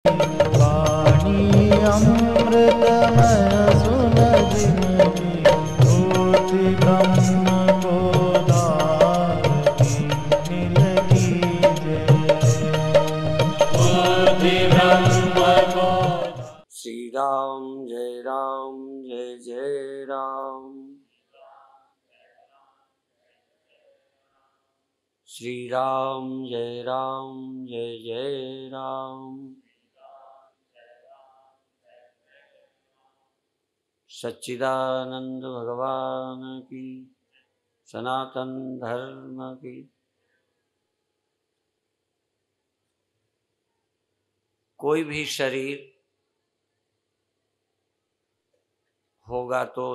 वाणी अमृतमय सुन जिनकी होती ब्रह्म को धारती मिल कीजे होती ब्रह्म को। श्री राम जय जय राम। श्री राम जय जय राम। सच्चिदानंद भगवान की, सनातन धर्म की। कोई भी शरीर होगा तो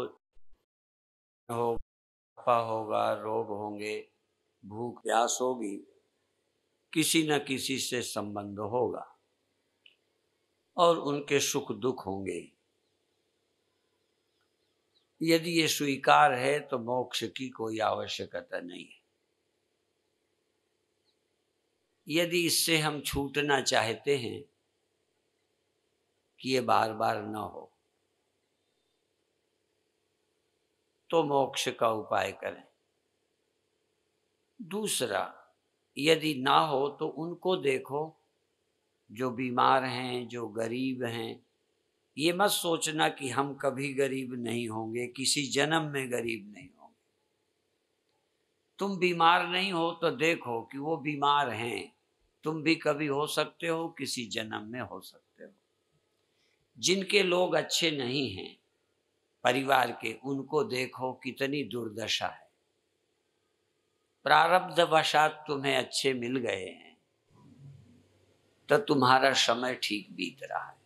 होगा, रोग होंगे, भूख प्यास होगी, किसी न किसी से संबंध होगा और उनके सुख दुख होंगे। यदि ये स्वीकार है तो मोक्ष की कोई आवश्यकता नहीं है। यदि इससे हम छूटना चाहते हैं कि ये बार बार न हो तो मोक्ष का उपाय करें। दूसरा, यदि ना हो तो उनको देखो जो बीमार हैं, जो गरीब हैं। ये मत सोचना कि हम कभी गरीब नहीं होंगे, किसी जन्म में गरीब नहीं होंगे। तुम बीमार नहीं हो तो देखो कि वो बीमार हैं। तुम भी कभी हो सकते हो, किसी जन्म में हो सकते हो। जिनके लोग अच्छे नहीं हैं परिवार के, उनको देखो कितनी दुर्दशा है। प्रारब्धवशात तुम्हें अच्छे मिल गए हैं तो तुम्हारा समय ठीक बीत रहा है।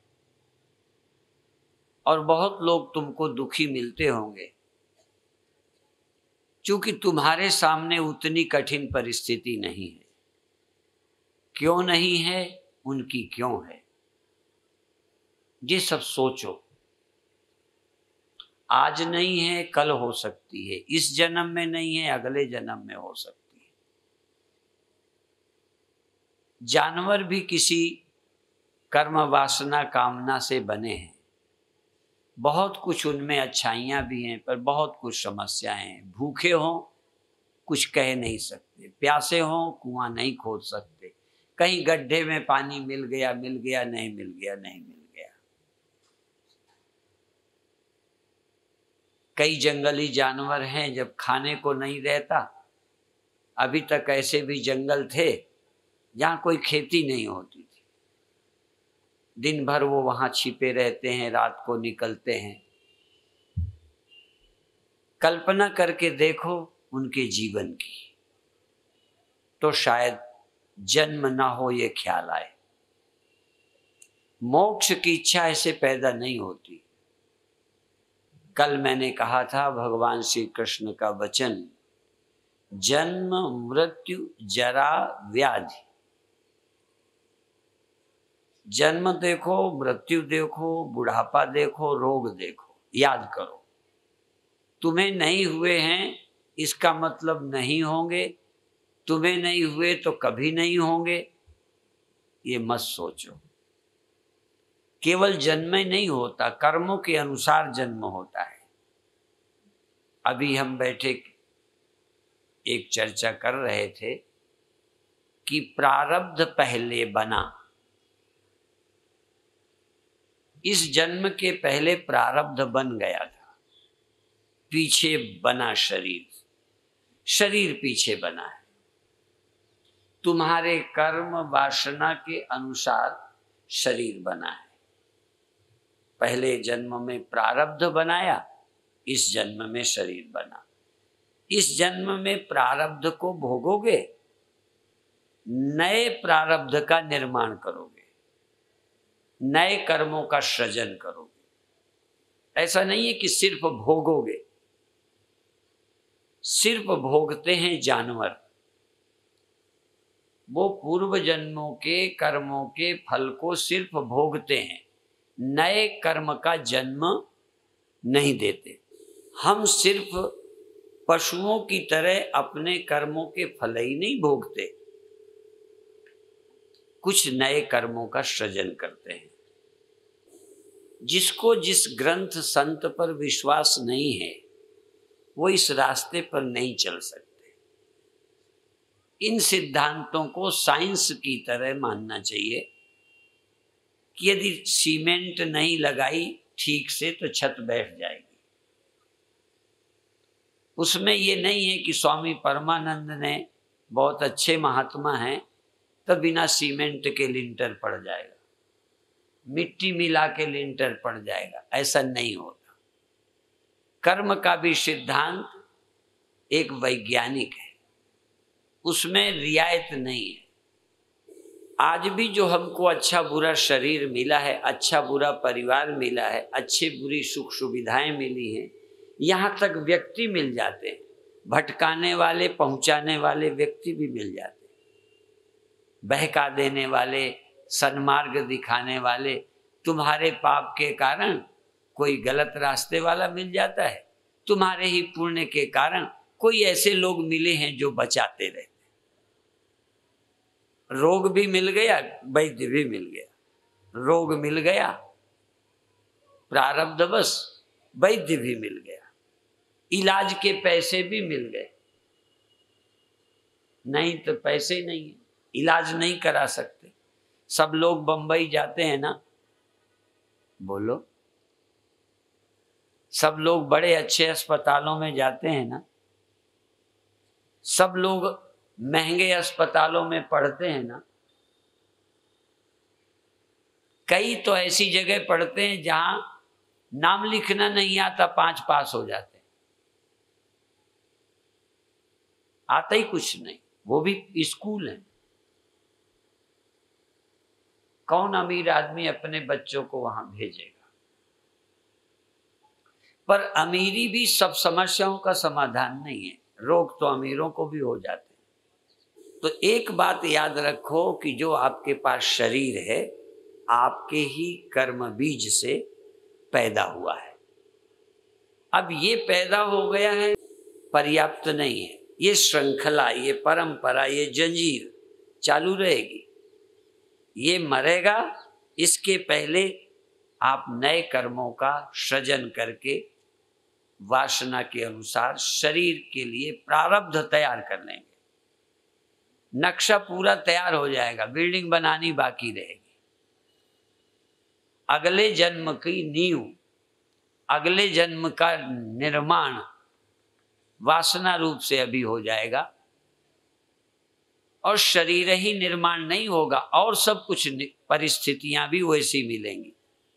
और बहुत लोग तुमको दुखी मिलते होंगे क्योंकि तुम्हारे सामने उतनी कठिन परिस्थिति नहीं है। क्यों नहीं है, उनकी क्यों है, ये सब सोचो। आज नहीं है, कल हो सकती है। इस जन्म में नहीं है, अगले जन्म में हो सकती है। जानवर भी किसी कर्म वासना कामना से बने हैं। बहुत कुछ उनमें अच्छाइयाँ भी हैं पर बहुत कुछ समस्याएं हैं। भूखे हों कुछ कह नहीं सकते, प्यासे हों कुआं नहीं खोद सकते, कहीं गड्ढे में पानी मिल गया नहीं मिल गया। कई जंगली जानवर हैं, जब खाने को नहीं रहता, अभी तक ऐसे भी जंगल थे जहाँ कोई खेती नहीं होती थी। दिन भर वो वहाँ छिपे रहते हैं, रात को निकलते हैं। कल्पना करके देखो उनके जीवन की, तो शायद जन्म ना हो ये ख्याल आए। मोक्ष की इच्छा ऐसे पैदा नहीं होती। कल मैंने कहा था भगवान श्री कृष्ण का वचन, जन्म मृत्यु जरा व्याधि। जन्म देखो, मृत्यु देखो, बुढ़ापा देखो, रोग देखो। याद करो, तुम्हें नहीं हुए हैं इसका मतलब नहीं होंगे, तुम्हें नहीं हुए तो कभी नहीं होंगे, ये मत सोचो। केवल जन्म ही नहीं होता, कर्मों के अनुसार जन्म होता है। अभी हम बैठे एक चर्चा कर रहे थे कि प्रारब्ध पहले बना। इस जन्म के पहले प्रारब्ध बन गया था, पीछे बना शरीर पीछे बना है। तुम्हारे कर्म वासना के अनुसार शरीर बना है। पहले जन्म में प्रारब्ध बनाया, इस जन्म में शरीर बना। इस जन्म में प्रारब्ध को भोगोगे, नए प्रारब्ध का निर्माण करोगे, नए कर्मों का सृजन करोगे। ऐसा नहीं है कि सिर्फ भोगोगे। सिर्फ भोगते हैं जानवर, वो पूर्व जन्मों के कर्मों के फल को सिर्फ भोगते हैं, नए कर्म का जन्म नहीं देते। हम सिर्फ पशुओं की तरह अपने कर्मों के फल ही नहीं भोगते, कुछ नए कर्मों का सृजन करते हैं। जिसको जिस ग्रंथ संत पर विश्वास नहीं है वो इस रास्ते पर नहीं चल सकते। इन सिद्धांतों को साइंस की तरह मानना चाहिए कि यदि सीमेंट नहीं लगाई ठीक से तो छत बैठ जाएगी। उसमें ये नहीं है कि स्वामी परमानंद ने बहुत अच्छे महात्मा हैं तो बिना सीमेंट के लिंटर पड़ जाएगा, मिट्टी मिला के लिंटर पड़ जाएगा, ऐसा नहीं होता। कर्म का भी सिद्धांत एक वैज्ञानिक है, उसमें रियायत नहीं है। आज भी जो हमको अच्छा बुरा शरीर मिला है, अच्छा बुरा परिवार मिला है, अच्छी बुरी सुख सुविधाएं मिली हैं, यहाँ तक व्यक्ति मिल जाते हैं, भटकाने वाले पहुंचाने वाले व्यक्ति भी मिल जाते हैं, बहका देने वाले सन्मार्ग दिखाने वाले। तुम्हारे पाप के कारण कोई गलत रास्ते वाला मिल जाता है, तुम्हारे ही पुण्य के कारण कोई ऐसे लोग मिले हैं जो बचाते रहते। रोग भी मिल गया, वैद्य भी मिल गया। रोग मिल गया प्रारब्धवश, वैद्य भी मिल गया, इलाज के पैसे भी मिल गए। नहीं तो पैसे नहीं है, इलाज नहीं करा सकते। सब लोग बंबई जाते हैं ना, बोलो, सब लोग बड़े अच्छे अस्पतालों में जाते हैं ना, सब लोग महंगे अस्पतालों में पढ़ते हैं ना। कई तो ऐसी जगह पढ़ते हैं जहां नाम लिखना नहीं आता, 5 पास हो जाते हैं, आता ही कुछ नहीं, वो भी स्कूल है। कौन अमीर आदमी अपने बच्चों को वहां भेजेगा? पर अमीरी भी सब समस्याओं का समाधान नहीं है। रोग तो अमीरों को भी हो जाते हैं। तो एक बात याद रखो कि जो आपके पास शरीर है आपके ही कर्म बीज से पैदा हुआ है। अब ये पैदा हो गया है, पर्याप्त नहीं है। ये श्रृंखला, ये परंपरा, ये जंजीर चालू रहेगी। ये मरेगा, इसके पहले आप नए कर्मों का सृजन करके वासना के अनुसार शरीर के लिए प्रारब्ध तैयार कर लेंगे। नक्शा पूरा तैयार हो जाएगा, बिल्डिंग बनानी बाकी रहेगी। अगले जन्म की नींव, अगले जन्म का निर्माण वासना रूप से अभी हो जाएगा। और शरीर ही निर्माण नहीं होगा, और सब कुछ परिस्थितियां भी वैसी मिलेंगी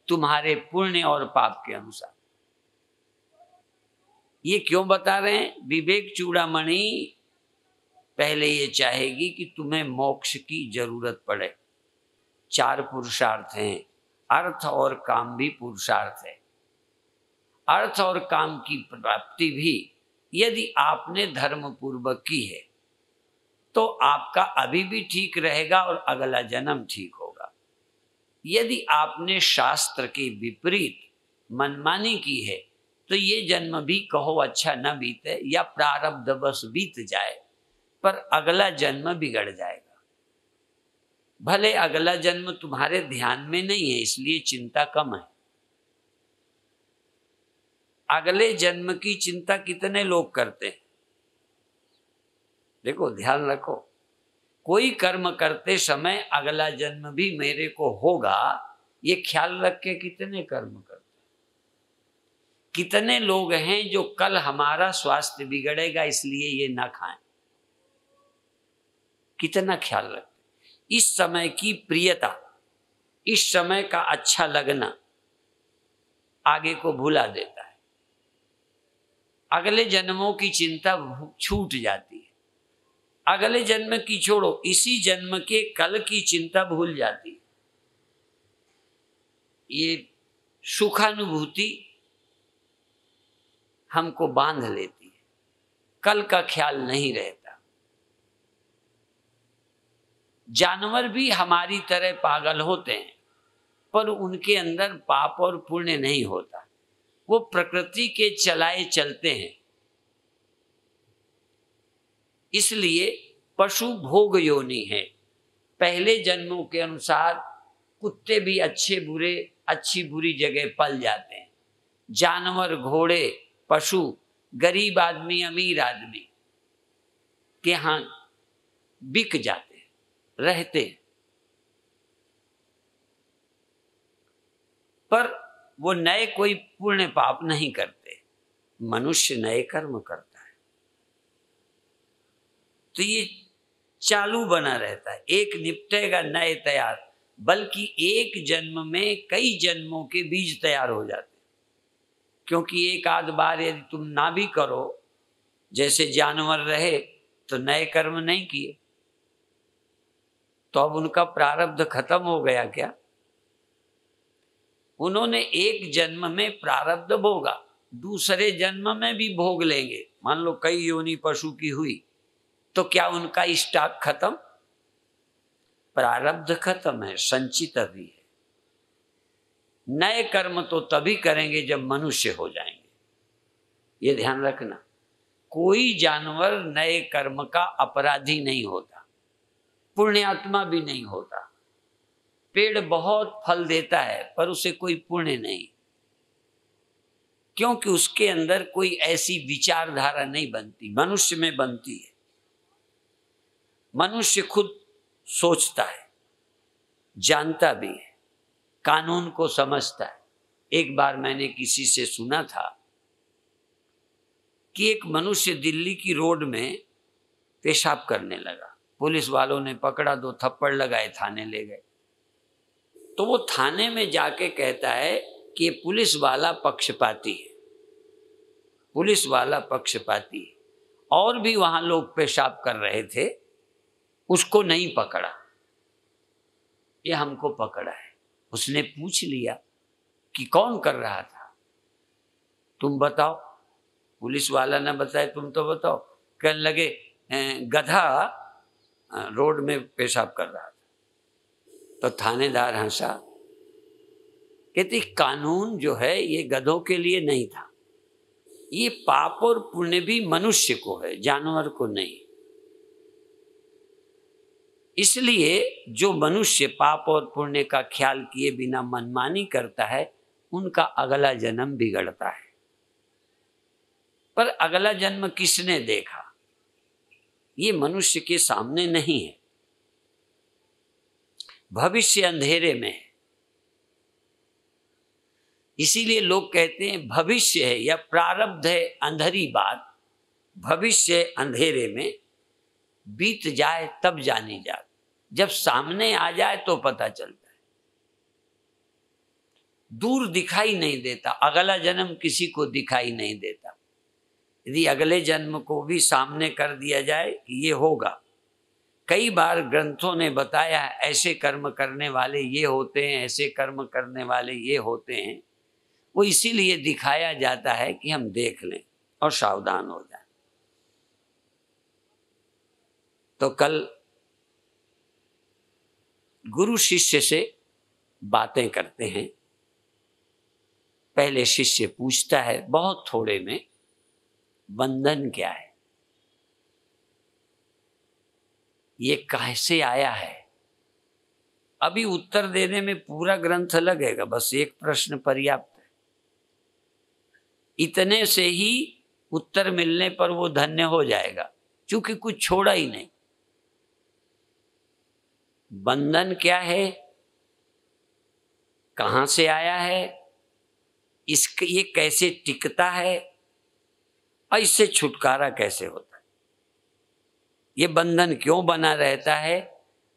तुम्हारे पुण्य और पाप के अनुसार। ये क्यों बता रहे हैं? विवेक चूड़ामणि पहले ये चाहेगी कि तुम्हें मोक्ष की जरूरत पड़े। 4 पुरुषार्थ हैं, अर्थ और काम भी पुरुषार्थ है। अर्थ और काम की प्राप्ति भी यदि आपने धर्म पूर्वक की है तो आपका अभी भी ठीक रहेगा और अगला जन्म ठीक होगा। यदि आपने शास्त्र के विपरीत मनमानी की है तो ये जन्म भी कहो अच्छा न बीते या प्रारब्धवश बीत जाए, पर अगला जन्म बिगड़ जाएगा। भले अगला जन्म तुम्हारे ध्यान में नहीं है इसलिए चिंता कम है। अगले जन्म की चिंता कितने लोग करते हैं? देखो, ध्यान रखो, कोई कर्म करते समय अगला जन्म भी मेरे को होगा ये ख्याल रख के कितने कर्म करते हैं। कितने लोग हैं जो कल हमारा स्वास्थ्य बिगड़ेगा इसलिए ये ना खाएं, कितना ख्याल रखते। इस समय की प्रियता, इस समय का अच्छा लगना आगे को भुला देता है। अगले जन्मों की चिंता छूट जाती है। अगले जन्म की छोड़ो, इसी जन्म के कल की चिंता भूल जाती है। ये सुखानुभूति हमको बांध लेती है, कल का ख्याल नहीं रहता। जानवर भी हमारी तरह पागल होते हैं पर उनके अंदर पाप और पुण्य नहीं होता, वो प्रकृति के चलाए चलते हैं। इसलिए पशु भोग योनि है, पहले जन्मों के अनुसार कुत्ते भी अच्छी बुरी जगह पल जाते हैं, जानवर, घोड़े, पशु, गरीब आदमी, अमीर आदमी के यहाँ बिक जाते हैं, रहते हैं, पर वो नए कोई पुण्य पाप नहीं करते। मनुष्य नए कर्म करता है, तो ये चालू बना रहता है, एक निपटेगा नए तैयार, बल्कि एक जन्म में कई जन्मों के बीज तैयार हो जाते हैं। क्योंकि एक आध बार यदि तुम ना भी करो, जैसे जानवर रहे तो नए कर्म नहीं किए, तो अब उनका प्रारब्ध खत्म हो गया क्या? उन्होंने एक जन्म में प्रारब्ध भोगा, दूसरे जन्म में भी भोग लेंगे। मान लो कई योनि पशु की हुई, तो क्या उनका स्टॉक खत्म? प्रारब्ध खत्म है, संचित अभी है। नए कर्म तो तभी करेंगे जब मनुष्य हो जाएंगे, ये ध्यान रखना। कोई जानवर नए कर्म का अपराधी नहीं होता, पुण्यात्मा भी नहीं होता। पेड़ बहुत फल देता है पर उसे कोई पुण्य नहीं, क्योंकि उसके अंदर कोई ऐसी विचारधारा नहीं बनती, मनुष्य में बनती है। मनुष्य खुद सोचता है, जानता भी है, कानून को समझता है। एक बार मैंने किसी से सुना था कि एक मनुष्य दिल्ली की रोड में पेशाब करने लगा, पुलिस वालों ने पकड़ा, 2 थप्पड़ लगाए, थाने ले गए। तो वो थाने में जाके कहता है कि पुलिस वाला पक्षपाती है, पुलिस वाला पक्षपाती है, और भी वहां लोग पेशाब कर रहे थे, उसको नहीं पकड़ा, ये हमको पकड़ा है। उसने पूछ लिया कि कौन कर रहा था, तुम बताओ। पुलिस वाला ने बताया, तुम तो बताओ। कहने लगे गधा रोड में पेशाब कर रहा था। तो थानेदार हंसा, कहती कानून जो है ये गधों के लिए नहीं था, ये पाप और पुण्य भी मनुष्य को है, जानवर को नहीं। इसलिए जो मनुष्य पाप और पुण्य का ख्याल किए बिना मनमानी करता है, उनका अगला जन्म बिगड़ता है। पर अगला जन्म किसने देखा? ये मनुष्य के सामने नहीं है, भविष्य अंधेरे में है। इसीलिए लोग कहते हैं भविष्य है या प्रारब्ध है अंधेरी बात, भविष्य अंधेरे में, बीत जाए तब जानी जात, जब सामने आ जाए तो पता चलता है। दूर दिखाई नहीं देता, अगला जन्म किसी को दिखाई नहीं देता। यदि अगले जन्म को भी सामने कर दिया जाए कि ये होगा, कई बार ग्रंथों ने बताया ऐसे कर्म करने वाले ये होते हैं, ऐसे कर्म करने वाले ये होते हैं, वो इसीलिए दिखाया जाता है कि हम देख लें और सावधान हो जाएं। तो कल गुरु शिष्य से बातें करते हैं। पहले शिष्य पूछता है बहुत थोड़े में, बंधन क्या है, ये कैसे आया है। अभी उत्तर देने में पूरा ग्रंथ लगेगा, बस एक प्रश्न पर्याप्त है। इतने से ही उत्तर मिलने पर वो धन्य हो जाएगा, क्योंकि कुछ छोड़ा ही नहीं। बंधन क्या है, कहां से आया है, इसके ये कैसे टिकता है और इससे छुटकारा कैसे होता है, ये बंधन क्यों बना रहता है,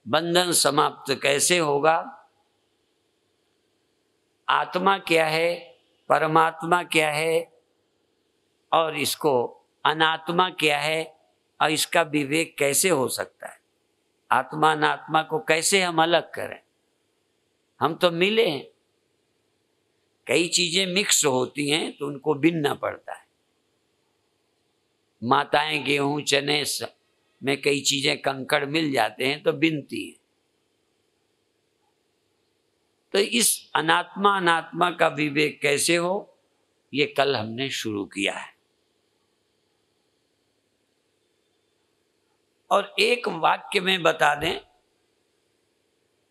बंधन समाप्त कैसे होगा, आत्मा क्या है, परमात्मा क्या है और इसको अनात्मा क्या है और इसका विवेक कैसे हो सकता है। आत्मा अनात्मा को कैसे हम अलग करें, हम तो मिले हैं। कई चीजें मिक्स होती हैं तो उनको बिनना पड़ता है। माताएं गेहूं चने में कई चीजें कंकड़ मिल जाते हैं तो बिनती हैं। तो इस अनात्मा अनात्मा का विवेक कैसे हो, ये कल हमने शुरू किया है। और एक वाक्य में बता दें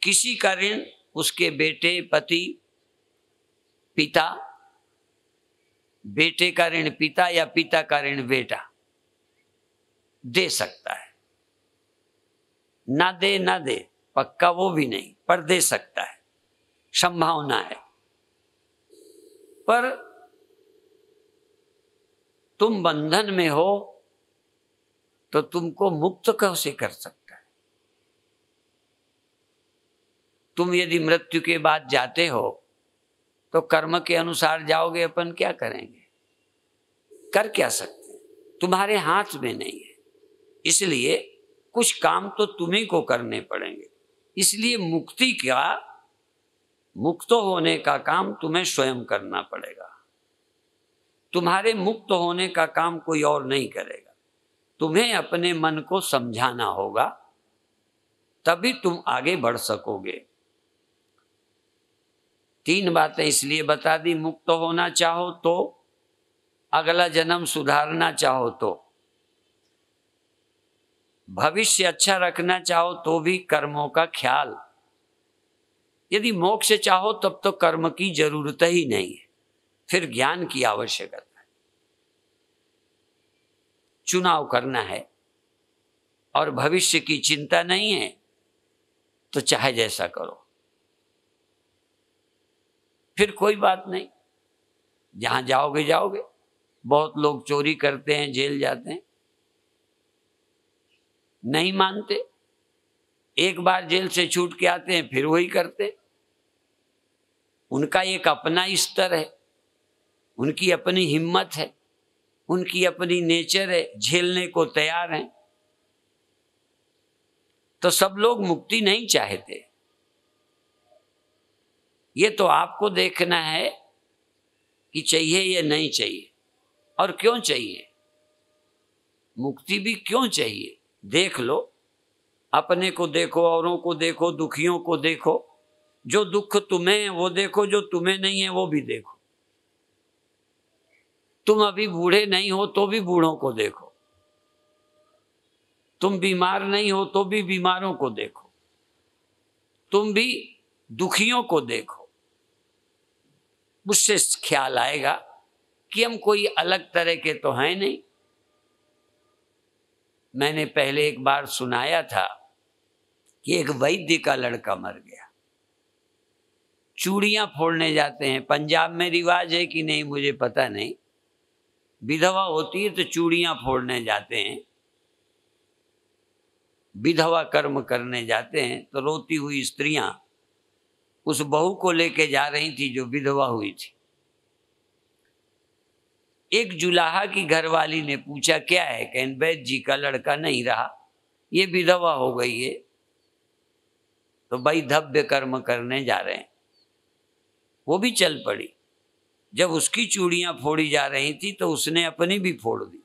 किसी का ऋण उसके बेटे, पति, पिता, बेटे का ऋण पिता या पिता का ऋण बेटा दे सकता है। ना दे पक्का वो भी नहीं, पर दे सकता है, संभावना है। पर तुम बंधन में हो तो तुमको मुक्त कैसे कर सकता है? तुम यदि मृत्यु के बाद जाते हो तो कर्म के अनुसार जाओगे, अपन क्या करेंगे? कर क्या सकते हैं? तुम्हारे हाथ में नहीं है। इसलिए कुछ काम तो तुम्हीं को करने पड़ेंगे। इसलिए मुक्त होने का काम तुम्हें स्वयं करना पड़ेगा। तुम्हारे मुक्त होने का काम कोई और नहीं करेगा। तुम्हें अपने मन को समझाना होगा, तभी तुम आगे बढ़ सकोगे। 3 बातें इसलिए बता दी। मुक्त होना चाहो तो, अगला जन्म सुधारना चाहो तो, भविष्य अच्छा रखना चाहो तो भी कर्मों का ख्याल। यदि मोक्ष चाहो तब तो कर्म की जरूरत ही नहीं है, फिर ज्ञान की आवश्यकता है। चुनाव करना है और भविष्य की चिंता नहीं है तो चाहे जैसा करो, फिर कोई बात नहीं। जहां जाओगे जाओगे। बहुत लोग चोरी करते हैं, जेल जाते हैं, नहीं मानते। एक बार जेल से छूट के आते हैं, फिर वही करते। उनका एक अपना स्तर है, उनकी अपनी हिम्मत है, उनकी अपनी नेचर है, झेलने को तैयार हैं। तो सब लोग मुक्ति नहीं चाहते। ये तो आपको देखना है कि चाहिए या नहीं चाहिए, और क्यों चाहिए। मुक्ति भी क्यों चाहिए देख लो। अपने को देखो, औरों को देखो, दुखियों को देखो। जो दुख तुम्हें है वो देखो, जो तुम्हें नहीं है वो भी देखो। तुम अभी बूढ़े नहीं हो तो भी बूढ़ों को देखो। तुम बीमार नहीं हो तो भी बीमारों को देखो। तुम भी दुखियों को देखो। उससे ख्याल आएगा कि हम कोई अलग तरह के तो हैं नहीं। मैंने पहले एक बार सुनाया था कि एक वैद्य का लड़का मर गया। चूड़ियां फोड़ने जाते हैं। पंजाब में रिवाज है कि नहीं मुझे पता नहीं। विधवा होती है तो चूड़ियां फोड़ने जाते हैं, विधवा कर्म करने जाते हैं। तो रोती हुई स्त्रियां उस बहू को लेके जा रही थी जो विधवा हुई थी। एक जुलाहा की घरवाली ने पूछा क्या है? कहन वैद्य जी का लड़का नहीं रहा, ये विधवा हो गई है, तो वैधव्य कर्म करने जा रहे हैं। वो भी चल पड़ी। जब उसकी चूड़ियां फोड़ी जा रही थी तो उसने अपनी भी फोड़ दी।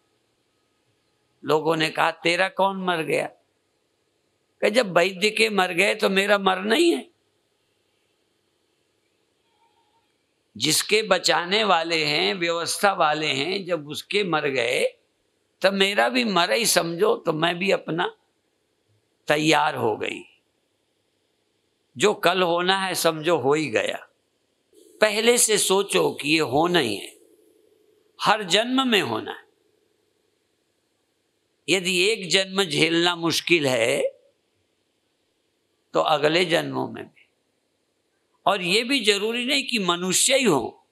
लोगों ने कहा तेरा कौन मर गया? कि जब वैद्य के मर गए तो मेरा मरना ही है। जिसके बचाने वाले हैं, व्यवस्था वाले हैं, जब उसके मर गए तब मेरा भी मर ही समझो। तो मैं भी अपना तैयार हो गई। जो कल होना है समझो हो ही गया। पहले से सोचो कि ये होना ही है, हर जन्म में होना है। यदि एक जन्म झेलना मुश्किल है तो अगले जन्मों में भी। और ये भी जरूरी नहीं कि मनुष्य ही हो,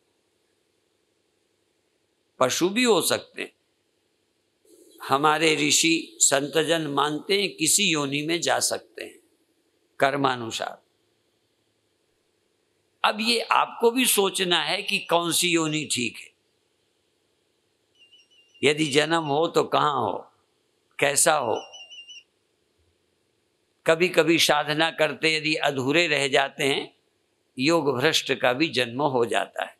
पशु भी हो सकते हैं। हमारे ऋषि संतजन मानते हैं किसी योनि में जा सकते हैं कर्मानुसार। अब ये आपको भी सोचना है कि कौन सी योनि ठीक है। यदि जन्म हो तो कहाँ हो, कैसा हो। कभी कभी साधना करते यदि अधूरे रह जाते हैं, योग भ्रष्ट का भी जन्म हो जाता है।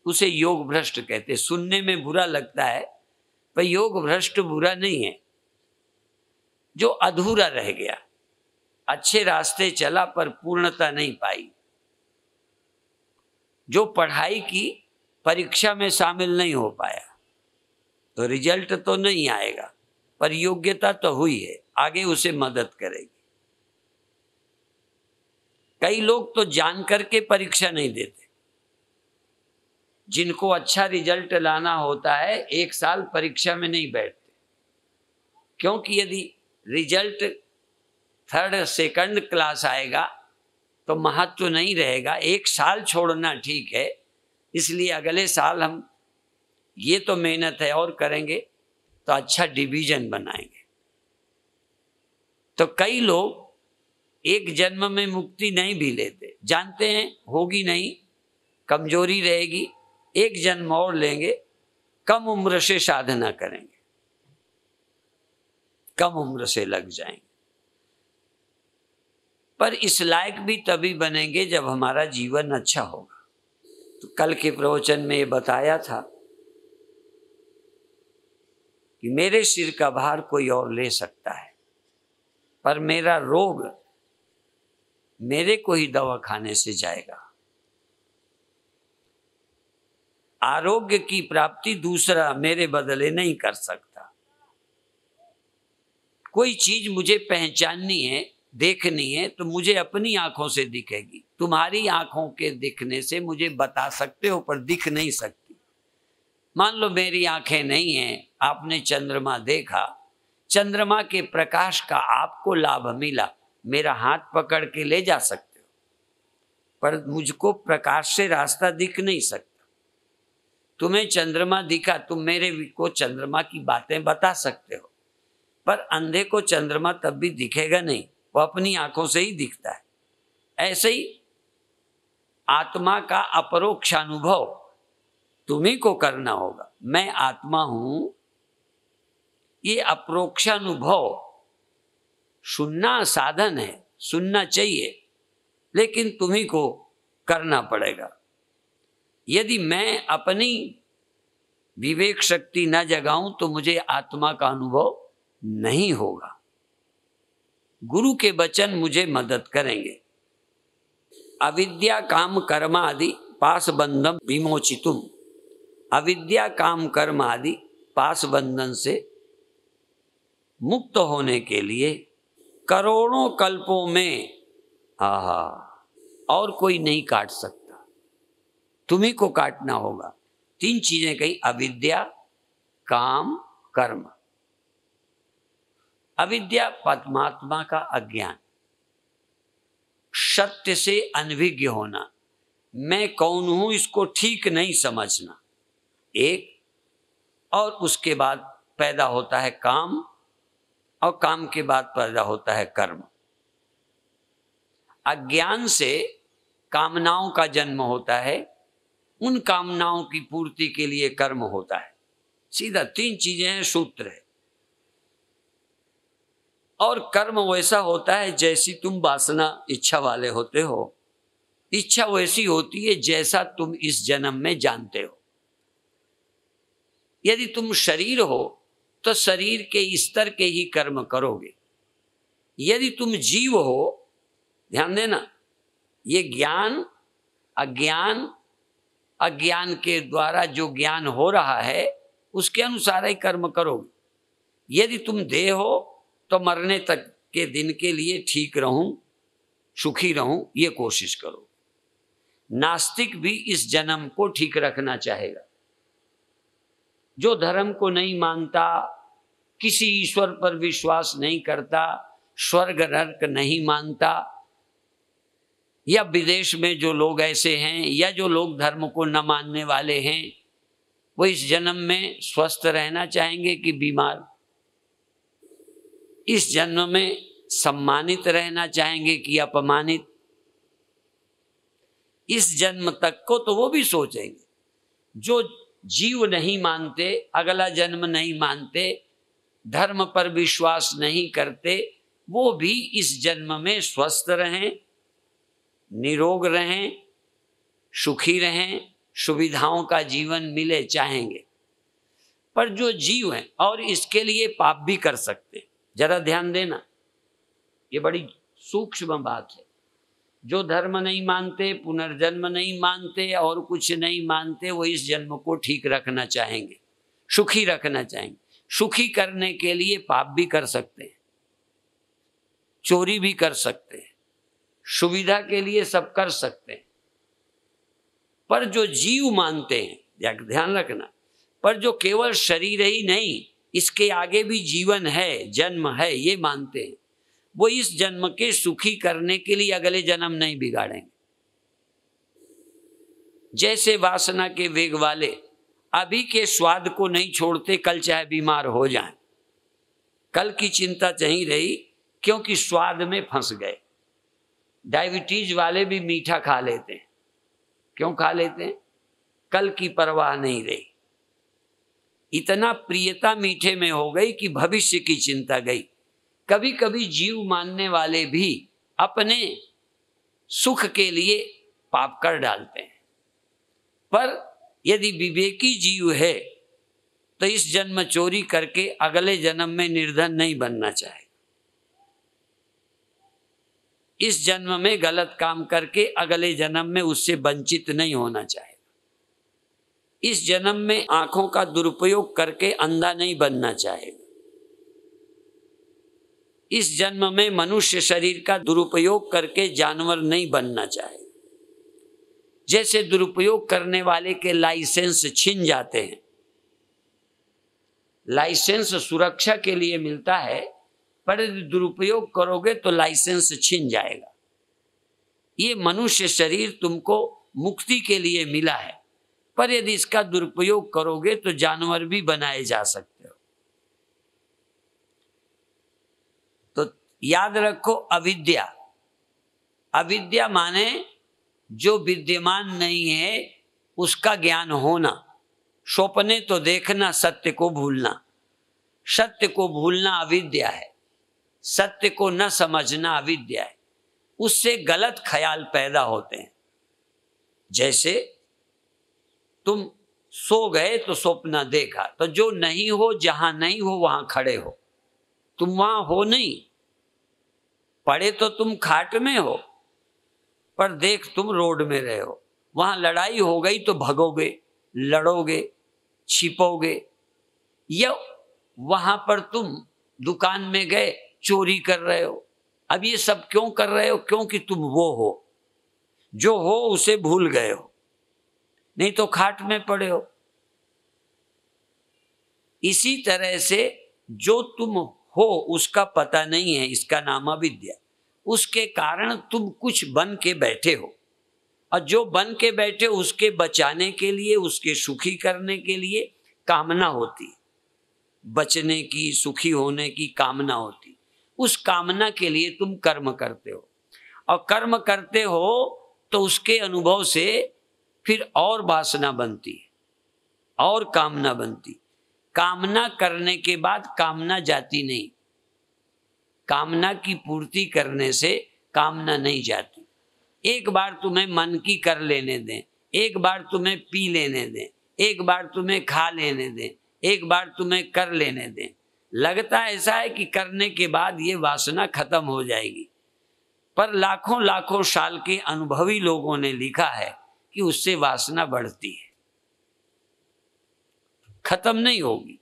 उसे योग भ्रष्ट कहते। सुनने में बुरा लगता है पर योग भ्रष्ट बुरा नहीं है। जो अधूरा रह गया, अच्छे रास्ते चला पर पूर्णता नहीं पाई। जो पढ़ाई की परीक्षा में शामिल नहीं हो पाया तो रिजल्ट तो नहीं आएगा पर योग्यता तो हुई है, आगे उसे मदद करेगी। कई लोग तो जान करके परीक्षा नहीं देते। जिनको अच्छा रिजल्ट लाना होता है 1 साल परीक्षा में नहीं बैठते, क्योंकि यदि रिजल्ट 3rd सेकंड क्लास आएगा तो महत्व नहीं रहेगा। 1 साल छोड़ना ठीक है, इसलिए अगले साल हम ये तो मेहनत है और करेंगे तो अच्छा डिवीजन बनाएंगे। तो कई लोग एक जन्म में मुक्ति नहीं भी लेते, जानते हैं होगी नहीं, कमजोरी रहेगी, 1 जन्म और लेंगे, कम उम्र से साधना करेंगे, कम उम्र से लग जाएंगे। पर इस लायक भी तभी बनेंगे जब हमारा जीवन अच्छा होगा। तो कल के प्रवचन में ये बताया था कि मेरे सिर का भार कोई और ले सकता है, पर मेरा रोग मेरे को ही दवा खाने से जाएगा। आरोग्य की प्राप्ति दूसरा मेरे बदले नहीं कर सकता। कोई चीज मुझे पहचाननी है, देखनी है, तो मुझे अपनी आंखों से दिखेगी। तुम्हारी आंखों के दिखने से मुझे बता सकते हो पर दिख नहीं सकती। मान लो मेरी आंखें नहीं हैं, आपने चंद्रमा देखा, चंद्रमा के प्रकाश का आपको लाभ मिला, मेरा हाथ पकड़ के ले जा सकते हो, पर मुझको प्रकाश से रास्ता दिख नहीं सकता। तुम्हें चंद्रमा दिखा, तुम मेरे को चंद्रमा की बातें बता सकते हो, पर अंधे को चंद्रमा तब भी दिखेगा नहीं, वो अपनी आंखों से ही दिखता है। ऐसे ही आत्मा का अपरोक्ष अनुभव तुम्हीं को करना होगा। मैं आत्मा हूं, ये अपरोक्षानुभव सुनना साधन है, सुनना चाहिए, लेकिन तुम्हीं को करना पड़ेगा। यदि मैं अपनी विवेक शक्ति न जगाऊं तो मुझे आत्मा का अनुभव नहीं होगा। गुरु के वचन मुझे मदद करेंगे। अविद्या काम कर्म आदि पास बंधन विमोचितुम। अविद्या काम कर्म आदि पास बंधन से मुक्त होने के लिए करोड़ों कल्पों में और कोई नहीं काट सकता, तुम्ही को काटना होगा। 3 चीजें कही, अविद्या काम कर्म। अविद्या परमात्मा का अज्ञान, सत्य से अनभिज्ञ होना, मैं कौन हूं इसको ठीक नहीं समझना एक, और उसके बाद पैदा होता है काम, और काम के बाद पैदा होता है कर्म। अज्ञान से कामनाओं का जन्म होता है, उन कामनाओं की पूर्ति के लिए कर्म होता है। सीधा 3 चीजें हैं, सूत्र है। और कर्म वैसा होता है जैसी तुम वासना इच्छा वाले होते हो। इच्छा वैसी होती है जैसा तुम इस जन्म में जानते हो। यदि तुम शरीर हो तो शरीर के स्तर के ही कर्म करोगे। यदि तुम जीव हो, ध्यान देना, ये ज्ञान अज्ञान, अज्ञान के द्वारा जो ज्ञान हो रहा है उसके अनुसार ही कर्म करोगे। यदि तुम देह हो तो मरने तक के दिन के लिए ठीक रहूं, सुखी रहूं, ये कोशिश करो। नास्तिक भी इस जन्म को ठीक रखना चाहेगा। जो धर्म को नहीं मानता, किसी ईश्वर पर विश्वास नहीं करता, स्वर्ग नरक नहीं मानता, या विदेश में जो लोग ऐसे हैं, या जो लोग धर्म को न मानने वाले हैं, वो इस जन्म में स्वस्थ रहना चाहेंगे कि बीमार? इस जन्म में सम्मानित रहना चाहेंगे कि अपमानित? इस जन्म तक को तो वो भी सोचेंगे। जो जीव नहीं मानते, अगला जन्म नहीं मानते, धर्म पर विश्वास नहीं करते, वो भी इस जन्म में स्वस्थ रहें, निरोग रहें, सुखी रहें, सुविधाओं का जीवन मिले चाहेंगे। पर जो जीव हैं और इसके लिए पाप भी कर सकते, जरा ध्यान देना, ये बड़ी सूक्ष्म बात है। जो धर्म नहीं मानते, पुनर्जन्म नहीं मानते और कुछ नहीं मानते, वो इस जन्म को ठीक रखना चाहेंगे, सुखी रखना चाहेंगे। सुखी करने के लिए पाप भी कर सकते हैं, चोरी भी कर सकते हैं, सुविधा के लिए सब कर सकते हैं, पर जो जीव मानते हैं, ध्यान रखना, पर जो केवल शरीर ही नहीं, इसके आगे भी जीवन है, जन्म है, ये मानते हैं, वो इस जन्म के सुखी करने के लिए अगले जन्म नहीं बिगाड़ेंगे। जैसे वासना के वेग वाले अभी के स्वाद को नहीं छोड़ते, कल चाहे बीमार हो जाएं, कल की चिंता नहीं रही, क्योंकि स्वाद में फंस गए। डायबिटीज वाले भी मीठा खा लेते हैं, क्यों खा लेते हैं? कल की परवाह नहीं रही। इतना प्रियता मीठे में हो गई कि भविष्य की चिंता गई। कभी कभी जीव मानने वाले भी अपने सुख के लिए पाप कर डालते हैं, पर यदि विवेकी जीव है तो इस जन्म चोरी करके अगले जन्म में निर्धन नहीं बनना चाहे, इस जन्म में गलत काम करके अगले जन्म में उससे वंचित नहीं होना चाहे, इस जन्म में आंखों का दुरुपयोग करके अंधा नहीं बनना चाहेगा, इस जन्म में मनुष्य शरीर का दुरुपयोग करके जानवर नहीं बनना चाहेगा। जैसे दुरुपयोग करने वाले के लाइसेंस छिन जाते हैं, लाइसेंस सुरक्षा के लिए मिलता है, पर यदि दुरुपयोग करोगे तो लाइसेंस छिन जाएगा। ये मनुष्य शरीर तुमको मुक्ति के लिए मिला है, पर यदि इसका दुरुपयोग करोगे तो जानवर भी बनाए जा सकते हो। तो याद रखो, अविद्या, अविद्या माने जो विद्यमान नहीं है उसका ज्ञान होना। स्वप्ने तो देखना, सत्य को भूलना। सत्य को भूलना अविद्या है, सत्य को न समझना अविद्या है। उससे गलत ख्याल पैदा होते हैं। जैसे तुम सो गए तो स्वप्न देखा, तो जो नहीं हो, जहां नहीं हो वहां खड़े हो, तुम वहां हो नहीं, पड़े तो तुम खाट में हो, पर देख तुम रोड में रहे हो। वहां लड़ाई हो गई तो भगोगे, लड़ोगे, छिपोगे, या वहां पर तुम दुकान में गए चोरी कर रहे हो। अब ये सब क्यों कर रहे हो? क्योंकि तुम वो हो, जो हो उसे भूल गए हो, नहीं तो खाट में पड़े हो। इसी तरह से जो तुम हो उसका पता नहीं है, इसका नाम अविद्या। उसके कारण तुम कुछ बन के बैठे हो, और जो बन के बैठे हो उसके बचाने के लिए, उसके सुखी करने के लिए कामना होती है। बचने की, सुखी होने की कामना होती। उस कामना के लिए तुम कर्म करते हो, और कर्म करते हो तो उसके अनुभव से फिर और वासना बनती है, और कामना बनती। कामना करने के बाद कामना जाती नहीं, कामना की पूर्ति करने से कामना नहीं जाती। एक बार तुम्हें मन की कर लेने दें, एक बार तुम्हें पी लेने दें, एक बार तुम्हें खा लेने दें, एक बार तुम्हें कर लेने दें, लगता ऐसा है कि करने के बाद ये वासना खत्म हो जाएगी, पर लाखों लाखों साल के अनुभवी लोगों ने लिखा है कि उससे वासना बढ़ती है, खत्म नहीं होगी।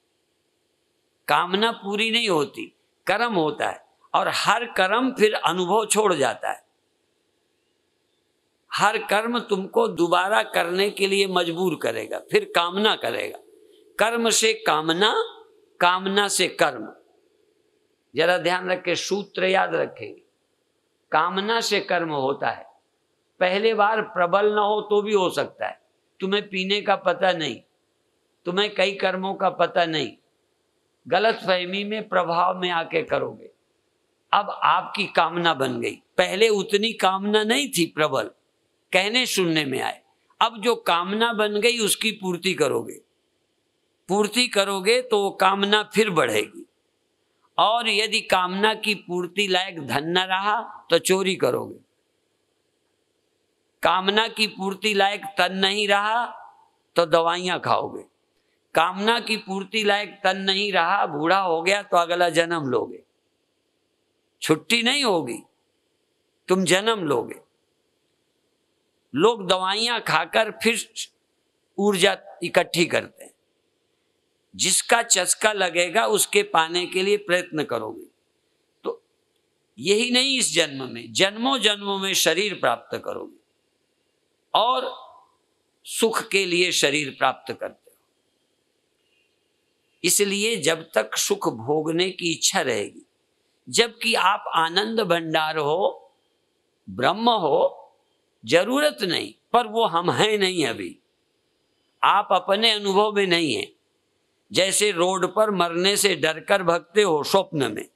कामना पूरी नहीं होती, कर्म होता है, और हर कर्म फिर अनुभव छोड़ जाता है। हर कर्म तुमको दोबारा करने के लिए मजबूर करेगा, फिर कामना करेगा। कर्म से कामना, कामना से कर्म। जरा ध्यान रखें, सूत्र याद रखेंगे। कामना से कर्म होता है। पहले बार प्रबल ना हो तो भी हो सकता है, तुम्हें पीने का पता नहीं, तुम्हें कई कर्मों का पता नहीं, गलत फहमी में, प्रभाव में आके करोगे। अब आपकी कामना बन गई। पहले उतनी कामना नहीं थी प्रबल, कहने सुनने में आए। अब जो कामना बन गई उसकी पूर्ति करोगे, पूर्ति करोगे तो वो कामना फिर बढ़ेगी। और यदि कामना की पूर्ति लायक धन न रहा तो चोरी करोगे। कामना की पूर्ति लायक तन नहीं रहा तो दवाइयां खाओगे। कामना की पूर्ति लायक तन नहीं रहा, बूढ़ा हो गया तो अगला जन्म लोगे, छुट्टी नहीं होगी, तुम जन्म लोगे। लोग दवाइयां खाकर फिर ऊर्जा इकट्ठी करते हैं। जिसका चस्का लगेगा उसके पाने के लिए प्रयत्न करोगे। तो यही नहीं इस जन्म में, जन्मों जन्मों में शरीर प्राप्त करोगे और सुख के लिए शरीर प्राप्त करते हो। इसलिए जब तक सुख भोगने की इच्छा रहेगी, जबकि आप आनंद भंडार हो, ब्रह्म हो, जरूरत नहीं, पर वो हम हैं नहीं। अभी आप अपने अनुभव में नहीं हैं। जैसे रोड पर मरने से डरकर भगते हो स्वप्न में,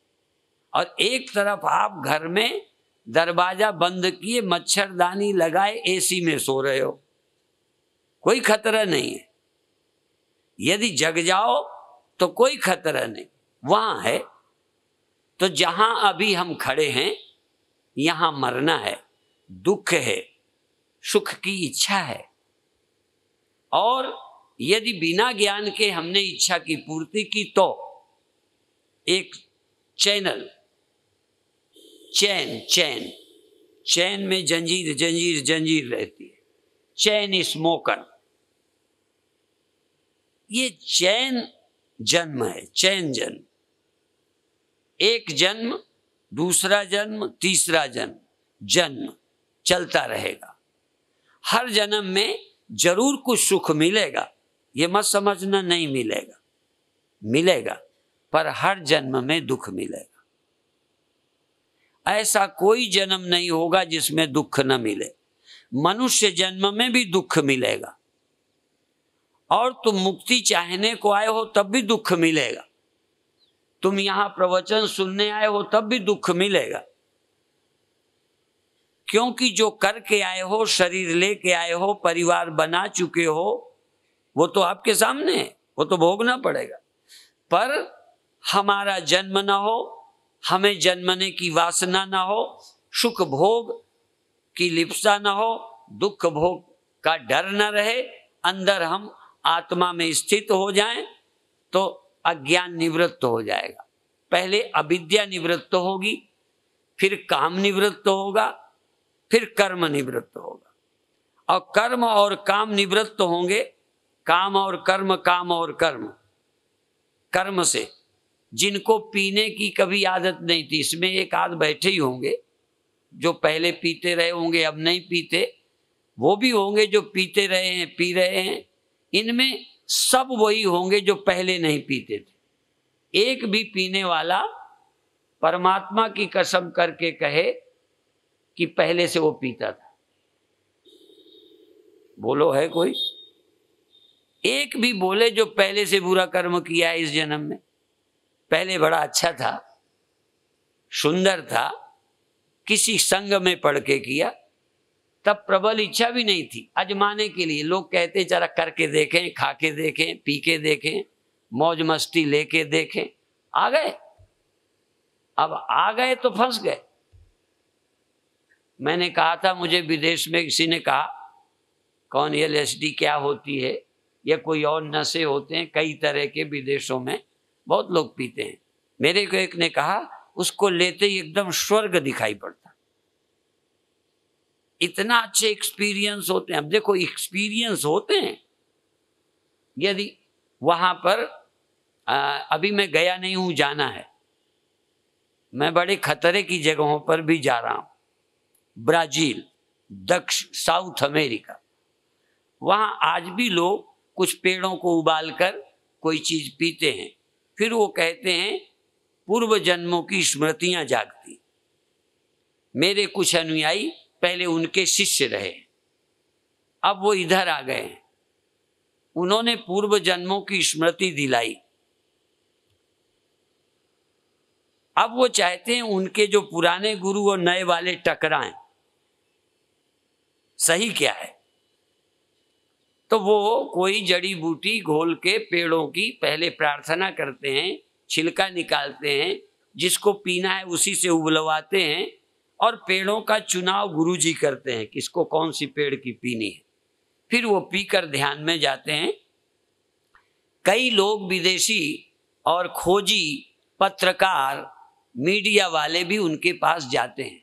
और एक तरफ आप घर में दरवाजा बंद किए, मच्छरदानी लगाए, एसी में सो रहे हो, कोई खतरा नहीं है। यदि जग जाओ तो कोई खतरा नहीं, वहां है। तो जहां अभी हम खड़े हैं, यहां मरना है, दुख है, सुख की इच्छा है। और यदि बिना ज्ञान के हमने इच्छा की पूर्ति की तो एक चैनल, चैन में जंजीर जंजीर जंजीर रहती है, चैन स्मोकर। ये चैन जन्म है, चैन जन्म। एक जन्म, दूसरा जन्म, तीसरा जन्म चलता रहेगा। हर जन्म में जरूर कुछ सुख मिलेगा, ये मत समझना नहीं मिलेगा, मिलेगा, पर हर जन्म में दुख मिलेगा। ऐसा कोई जन्म नहीं होगा जिसमें दुख न मिले। मनुष्य जन्म में भी दुख मिलेगा, और तुम मुक्ति चाहने को आए हो तब भी दुख मिलेगा। तुम यहां प्रवचन सुनने आए हो तब भी दुख मिलेगा, क्योंकि जो करके आए हो, शरीर लेके आए हो, परिवार बना चुके हो, वो तो आपके सामने है, वो तो भोगना पड़ेगा। पर हमारा जन्म ना हो, हमें जन्मने की वासना ना हो, सुख भोग की लिप्सा ना हो, दुख भोग का डर न रहे, अंदर हम आत्मा में स्थित हो जाएं, तो अज्ञान निवृत्त हो जाएगा। पहले अविद्या निवृत्त होगी, फिर काम निवृत्त होगा, फिर कर्म निवृत्त होगा। और कर्म और काम निवृत्त होंगे, काम और कर्म, काम और कर्म। कर्म से जिनको पीने की कभी आदत नहीं थी, इसमें एक आध बैठे ही होंगे जो पहले पीते रहे होंगे, अब नहीं पीते, वो भी होंगे जो पीते रहे हैं, पी रहे हैं। इनमें सब वही होंगे जो पहले नहीं पीते थे। एक भी पीने वाला परमात्मा की कसम करके कहे कि पहले से वो पीता था, बोलो है कोई? एक भी बोले जो पहले से बुरा कर्म किया है इस जन्म में, पहले बड़ा अच्छा था, सुंदर था, किसी संग में पढ़ के किया, तब प्रबल इच्छा भी नहीं थी आजमाने के लिए। लोग कहते जरा करके देखें, खा के देखें, पी के देखें, मौज मस्ती लेके देखें। आ गए, अब आ गए तो फंस गए। मैंने कहा था, मुझे विदेश में किसी ने कहा, कौन LSD क्या होती है या कोई और नशे होते हैं, कई तरह के विदेशों में बहुत लोग पीते हैं। मेरे को एक ने कहा, उसको लेते ही एकदम स्वर्ग दिखाई पड़ता, इतना अच्छे एक्सपीरियंस होते हैं। अब देखो, एक्सपीरियंस होते हैं। यदि वहां पर अभी मैं गया नहीं हूं, जाना है, मैं बड़े खतरे की जगहों पर भी जा रहा हूं, ब्राजील, साउथ अमेरिका। वहां आज भी लोग कुछ पेड़ों को उबालकर कोई चीज पीते हैं, फिर वो कहते हैं पूर्व जन्मों की स्मृतियां जागती। मेरे कुछ अनुयायी पहले उनके शिष्य रहे, अब वो इधर आ गए हैं, उन्होंने पूर्व जन्मों की स्मृति दिलाई। अब वो चाहते हैं उनके जो पुराने गुरु और नए वाले टकराएं, सही क्या है। तो वो कोई जड़ी बूटी घोल के पेड़ों की पहले प्रार्थना करते हैं, छिलका निकालते हैं, जिसको पीना है उसी से उबलवाते हैं, और पेड़ों का चुनाव गुरुजी करते हैं किसको कौन सी पेड़ की पीनी है। फिर वो पीकर ध्यान में जाते हैं। कई लोग विदेशी और खोजी, पत्रकार, मीडिया वाले भी उनके पास जाते हैं।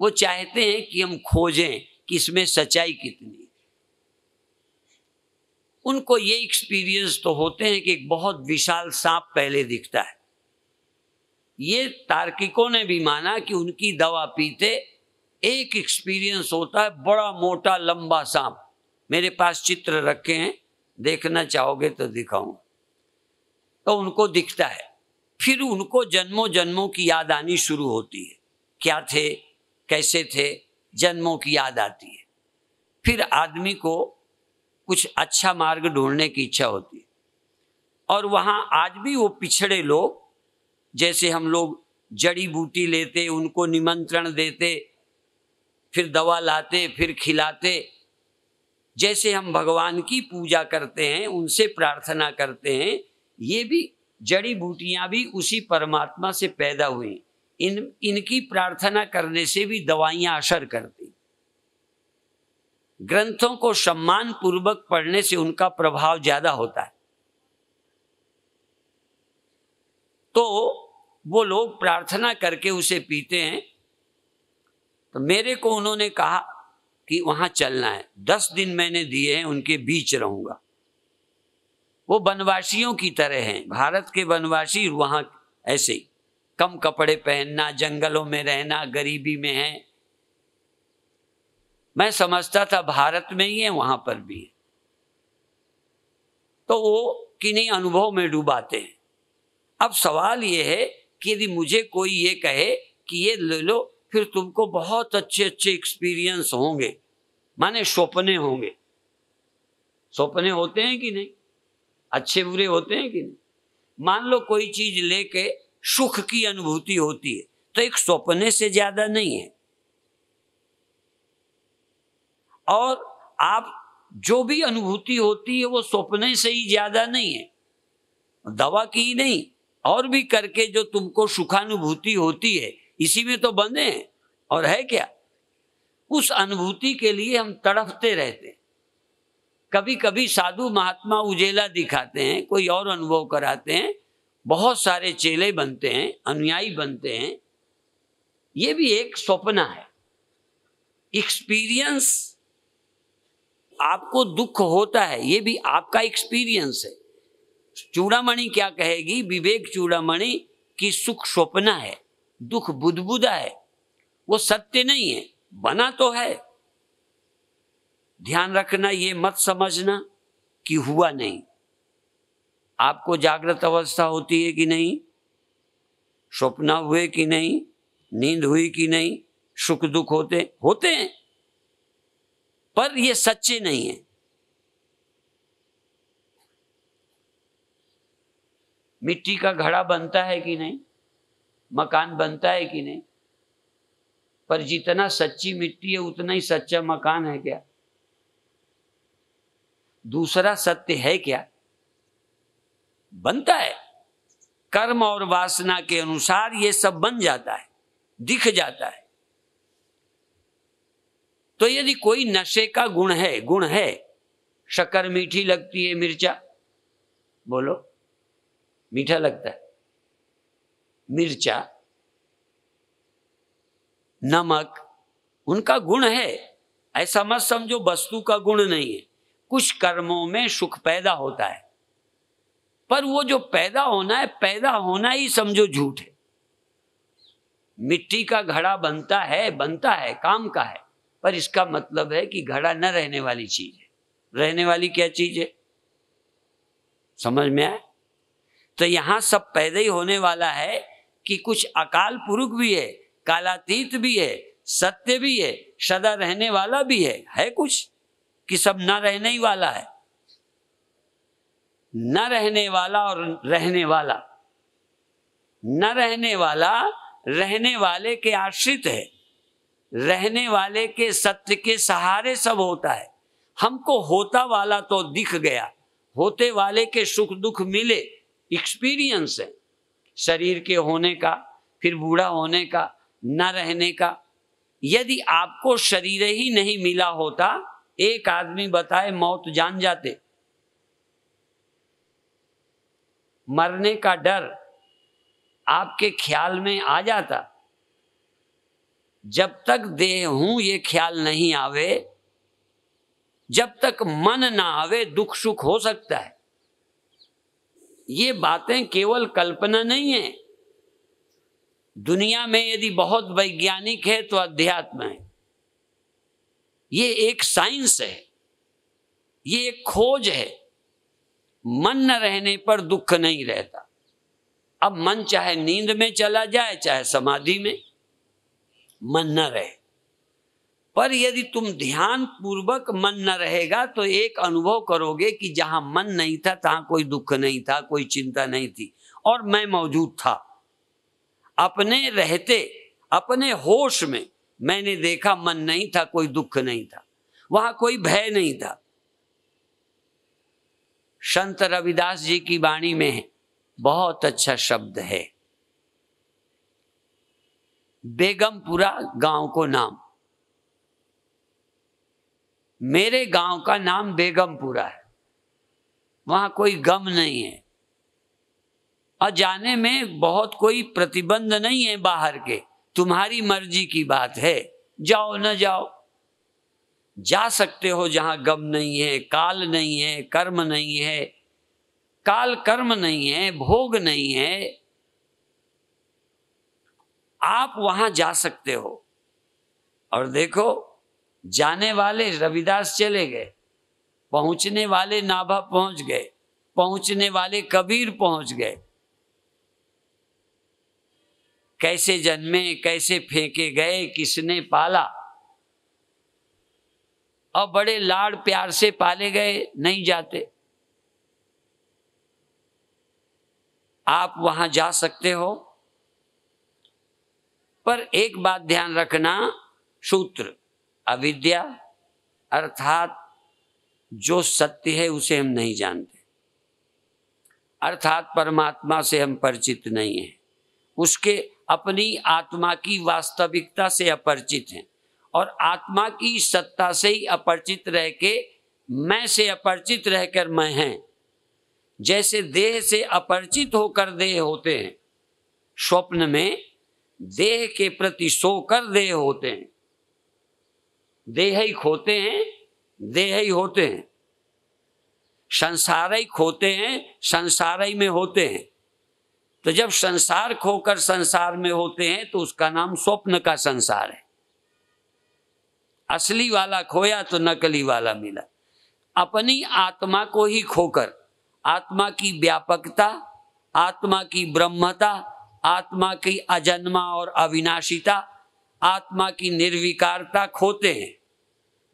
वो चाहते हैं कि हम खोजें कि इसमें सच्चाई कितनी है। उनको ये एक्सपीरियंस तो होते हैं कि एक बहुत विशाल सांप पहले दिखता है, ये तार्किकों ने भी माना कि उनकी दवा पीते एक एक्सपीरियंस होता है, बड़ा मोटा लंबा सांप। मेरे पास चित्र रखे हैं, देखना चाहोगे तो दिखाऊं। तो उनको दिखता है, फिर उनको जन्मों जन्मों की याद आनी शुरू होती है, क्या थे, कैसे थे, जन्मों की याद आती है। फिर आदमी को कुछ अच्छा मार्ग ढूंढने की इच्छा होती है। और वहां आज भी वो पिछड़े लोग, जैसे हम लोग जड़ी बूटी लेते, उनको निमंत्रण देते, फिर दवा लाते, फिर खिलाते, जैसे हम भगवान की पूजा करते हैं, उनसे प्रार्थना करते हैं, ये भी जड़ी बूटियां भी उसी परमात्मा से पैदा हुई। इनकी प्रार्थना करने से भी दवाइयां असर करती। ग्रंथों को सम्मान पूर्वक पढ़ने से उनका प्रभाव ज्यादा होता है। तो वो लोग प्रार्थना करके उसे पीते हैं। तो मेरे को उन्होंने कहा कि वहां चलना है, 10 दिन मैंने दिए हैं, उनके बीच रहूंगा। वो वनवासियों की तरह हैं, भारत के वनवासी वहां ऐसे ही, कम कपड़े पहनना, जंगलों में रहना, गरीबी में है। मैं समझता था भारत में ही है, वहां पर भी है। तो वो किन्हीं अनुभव में डूबाते हैं। अब सवाल ये है कि यदि मुझे कोई ये कहे कि ये ले लो, फिर तुमको बहुत अच्छे अच्छे एक्सपीरियंस होंगे, माने सपने होंगे। सपने होते हैं कि नहीं, अच्छे बुरे होते हैं कि नहीं। मान लो कोई चीज लेके सुख की अनुभूति होती है, तो एक सपने से ज्यादा नहीं है। और आप जो भी अनुभूति होती है वो सपने से ही ज्यादा नहीं है, दवा की ही नहीं, और भी करके जो तुमको सुखानुभूति होती है, इसी में तो बंधे हैं। और है क्या, उस अनुभूति के लिए हम तड़पते रहते हैं। कभी कभी साधु महात्मा उजेला दिखाते हैं, कोई और अनुभव कराते हैं, बहुत सारे चेले बनते हैं, अनुयायी बनते हैं। ये भी एक सपना है। एक्सपीरियंस, आपको दुख होता है, ये भी आपका एक्सपीरियंस है। चूड़ामणि क्या कहेगी, विवेक चूड़ामणि, कि सुख स्वप्न है, दुख बुदबुदा है, वो सत्य नहीं है, बना तो है। ध्यान रखना, ये मत समझना कि हुआ नहीं। आपको जागृत अवस्था होती है कि नहीं, स्वप्न हुए कि नहीं, नींद हुई कि नहीं, सुख दुख होते हैं, पर ये सच्चे नहीं है। मिट्टी का घड़ा बनता है कि नहीं, मकान बनता है कि नहीं, पर जितना सच्ची मिट्टी है उतना ही सच्चा मकान है क्या? दूसरा सत्य है क्या? बनता है। कर्म और वासना के अनुसार ये सब बन जाता है, दिख जाता है। तो यदि कोई नशे का गुण है, शक्कर मीठी लगती है, मिर्चा, बोलो, मीठा लगता है, मिर्चा, नमक, उनका गुण है। ऐसा मत समझो वस्तु का गुण नहीं है। कुछ कर्मों में सुख पैदा होता है, पर वो जो पैदा होना ही समझो झूठ है। मिट्टी का घड़ा बनता है, काम का है, पर इसका मतलब है कि घड़ा न रहने वाली चीज है। रहने वाली क्या चीज है, समझ में आए? तो यहां सब पैदा ही होने वाला है कि कुछ अकाल पुरुष भी है, कालातीत भी है, सत्य भी है, सदा रहने वाला भी है कुछ कि सब न रहने ही वाला है। न रहने वाला और रहने वाला, न रहने वाला रहने वाले के आश्रित है, रहने वाले के सत्य के सहारे सब होता है। हमको होता वाला तो दिख गया, होते वाले के सुख दुख मिले, एक्सपीरियंस है शरीर के होने का, फिर बूढ़ा होने का, न रहने का। यदि आपको शरीर ही नहीं मिला होता, एक आदमी बताए मौत जान जाते। मरने का डर आपके ख्याल में आ जाता। जब तक देह हूं ये ख्याल नहीं आवे, जब तक मन ना आवे, दुख सुख हो सकता है। ये बातें केवल कल्पना नहीं है, दुनिया में यदि बहुत वैज्ञानिक है तो अध्यात्म है। ये एक साइंस है, ये एक खोज है। मन न रहने पर दुख नहीं रहता। अब मन चाहे नींद में चला जाए चाहे समाधि में, मन न रहे, पर यदि तुम ध्यान पूर्वक मन न रहेगा तो एक अनुभव करोगे कि जहां मन नहीं था तहां कोई दुख नहीं था, कोई चिंता नहीं थी और मैं मौजूद था। अपने रहते, अपने होश में मैंने देखा मन नहीं था, कोई दुख नहीं था, वहां कोई भय नहीं था। संत रविदास जी की वाणी में बहुत अच्छा शब्द है, बेगमपुरा गांव को नाम। मेरे गांव का नाम बेगमपुरा है, वहां कोई गम नहीं है और जाने में बहुत कोई प्रतिबंध नहीं है बाहर के, तुम्हारी मर्जी की बात है, जाओ न जाओ, जा सकते हो जहां गम नहीं है, काल नहीं है, कर्म नहीं है, काल कर्म नहीं है, भोग नहीं है, आप वहां जा सकते हो। और देखो, जाने वाले रविदास चले गए, पहुंचने वाले नाभा पहुंच गए, पहुंचने वाले कबीर पहुंच गए। कैसे जन्मे, कैसे फेंके गए, किसने पाला, और बड़े लाड़ प्यार से पाले गए, नहीं जाते। आप वहां जा सकते हो, पर एक बात ध्यान रखना, सूत्र अविद्या अर्थात जो सत्य है उसे हम नहीं जानते, अर्थात परमात्मा से हम परिचित नहीं हैं, उसके अपनी आत्मा की वास्तविकता से अपरिचित हैं, और आत्मा की सत्ता से ही अपरिचित रह के मैं से अपरिचित रहकर मैं हैं। जैसे देह से अपरिचित होकर देह होते हैं, स्वप्न में देह के प्रति सोकर देह होते हैं, देह ही खोते हैं, देह ही होते हैं, संसार ही खोते हैं, संसार ही में होते हैं। तो जब संसार खोकर संसार में होते हैं तो उसका नाम स्वप्न का संसार है। असली वाला खोया तो नकली वाला मिला। अपनी आत्मा को ही खोकर, आत्मा की व्यापकता, आत्मा की ब्रह्मता, आत्मा की अजन्मा और अविनाशिता, आत्मा की निर्विकारता खोते हैं।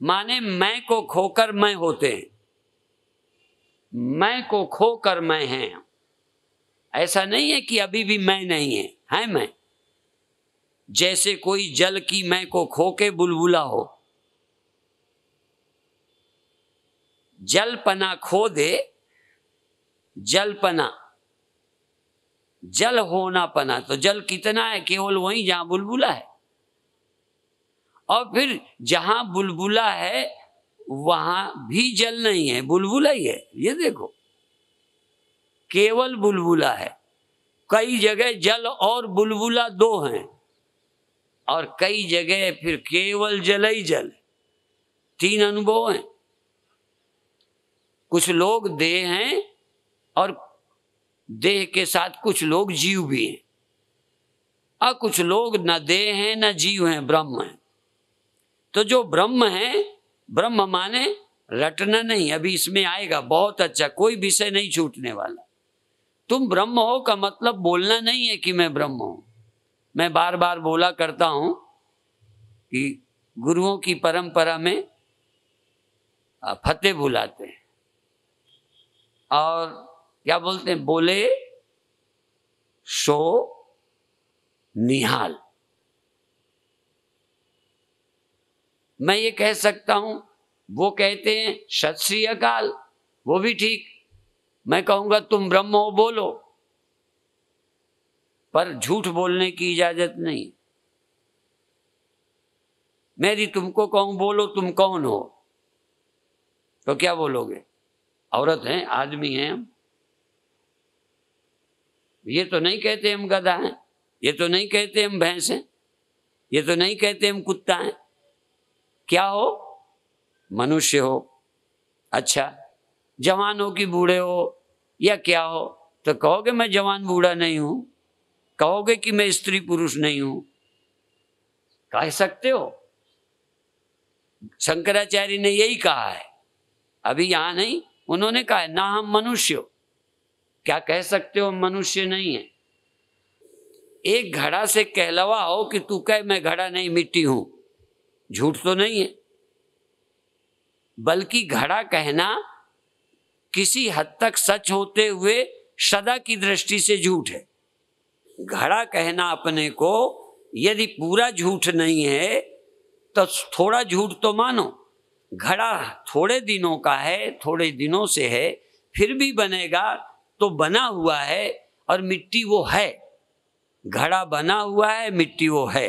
माने मैं को खोकर मैं होते हैं, मैं को खोकर मैं हैं। ऐसा नहीं है कि अभी भी मैं नहीं है मैं। जैसे कोई जल की मैं को खो के बुलबुला हो, जलपना खो दे, जलपना, जल होना पना, तो जल कितना है? केवल वहीं जहां बुलबुला है। और फिर जहां बुलबुला है वहां भी जल नहीं है, बुलबुला ही है। ये देखो, केवल बुलबुला है। कई जगह जल और बुलबुला दो हैं, और कई जगह फिर केवल जल ही जल। तीन अनुभव हैं। कुछ लोग देह हैं और देह के साथ कुछ लोग जीव भी हैं, और कुछ लोग न देह हैं न जीव हैं, ब्रह्म हैं। तो जो ब्रह्म है, ब्रह्म माने रटना नहीं, अभी इसमें आएगा बहुत अच्छा, कोई विषय नहीं छूटने वाला। तुम ब्रह्म हो का मतलब बोलना नहीं है कि मैं ब्रह्म हूं। मैं बार बार बोला करता हूं कि गुरुओं की परंपरा में फतेह बुलाते हैं और क्या बोलते हैं, बोले सो निहाल। मैं ये कह सकता हूं, वो कहते हैं सत श्री अकाल, वो भी ठीक। मैं कहूंगा तुम ब्रह्म हो, बोलो, पर झूठ बोलने की इजाजत नहीं। मैं यदि तुमको कहूं बोलो तुम कौन हो, तो क्या बोलोगे? औरत हैं, आदमी हैं हम। ये तो नहीं कहते हम गधा हैं, ये तो नहीं कहते हम भैंस हैं, ये तो नहीं कहते हम कुत्ता हैं। क्या हो? मनुष्य हो। अच्छा, जवान हो कि बूढ़े हो या क्या हो? तो कहोगे मैं जवान बूढ़ा नहीं हूं, कहोगे कि मैं स्त्री पुरुष नहीं हूं? कह सकते हो? शंकराचार्य ने यही कहा है, अभी यहां नहीं, उन्होंने कहा है ना हम मनुष्य हो। क्या कह सकते हो मनुष्य नहीं है? एक घड़ा से कहलवाओ कि तू कह मैं घड़ा नहीं मिट्टी हूं, झूठ तो नहीं है, बल्कि घड़ा कहना किसी हद तक सच होते हुए सदा की दृष्टि से झूठ है। घड़ा कहना अपने को यदि पूरा झूठ नहीं है तो थोड़ा झूठ तो मानो। घड़ा थोड़े दिनों का है, थोड़े दिनों से है, फिर भी बनेगा तो बना हुआ है, और मिट्टी वो है। घड़ा बना हुआ है, मिट्टी वो है।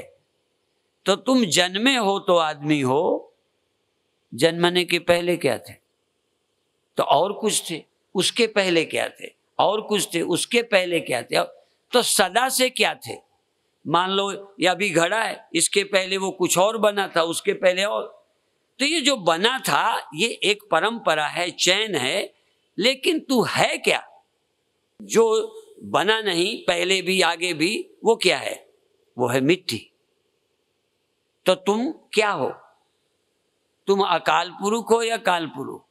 तो तुम जन्मे हो तो आदमी हो, जन्मने के पहले क्या थे? तो और कुछ थे। उसके पहले क्या थे? और कुछ थे। उसके पहले क्या थे? तो सदा से क्या थे? मान लो ये अभी घड़ा है, इसके पहले वो कुछ और बना था, उसके पहले और। तो ये जो बना था ये एक परंपरा है, चैन है, लेकिन तू है क्या? जो बना नहीं, पहले भी आगे भी, वो क्या है? वो है मिट्टी। तो तुम क्या हो? तुम अकाल पुरुष हो या काल पुरुष?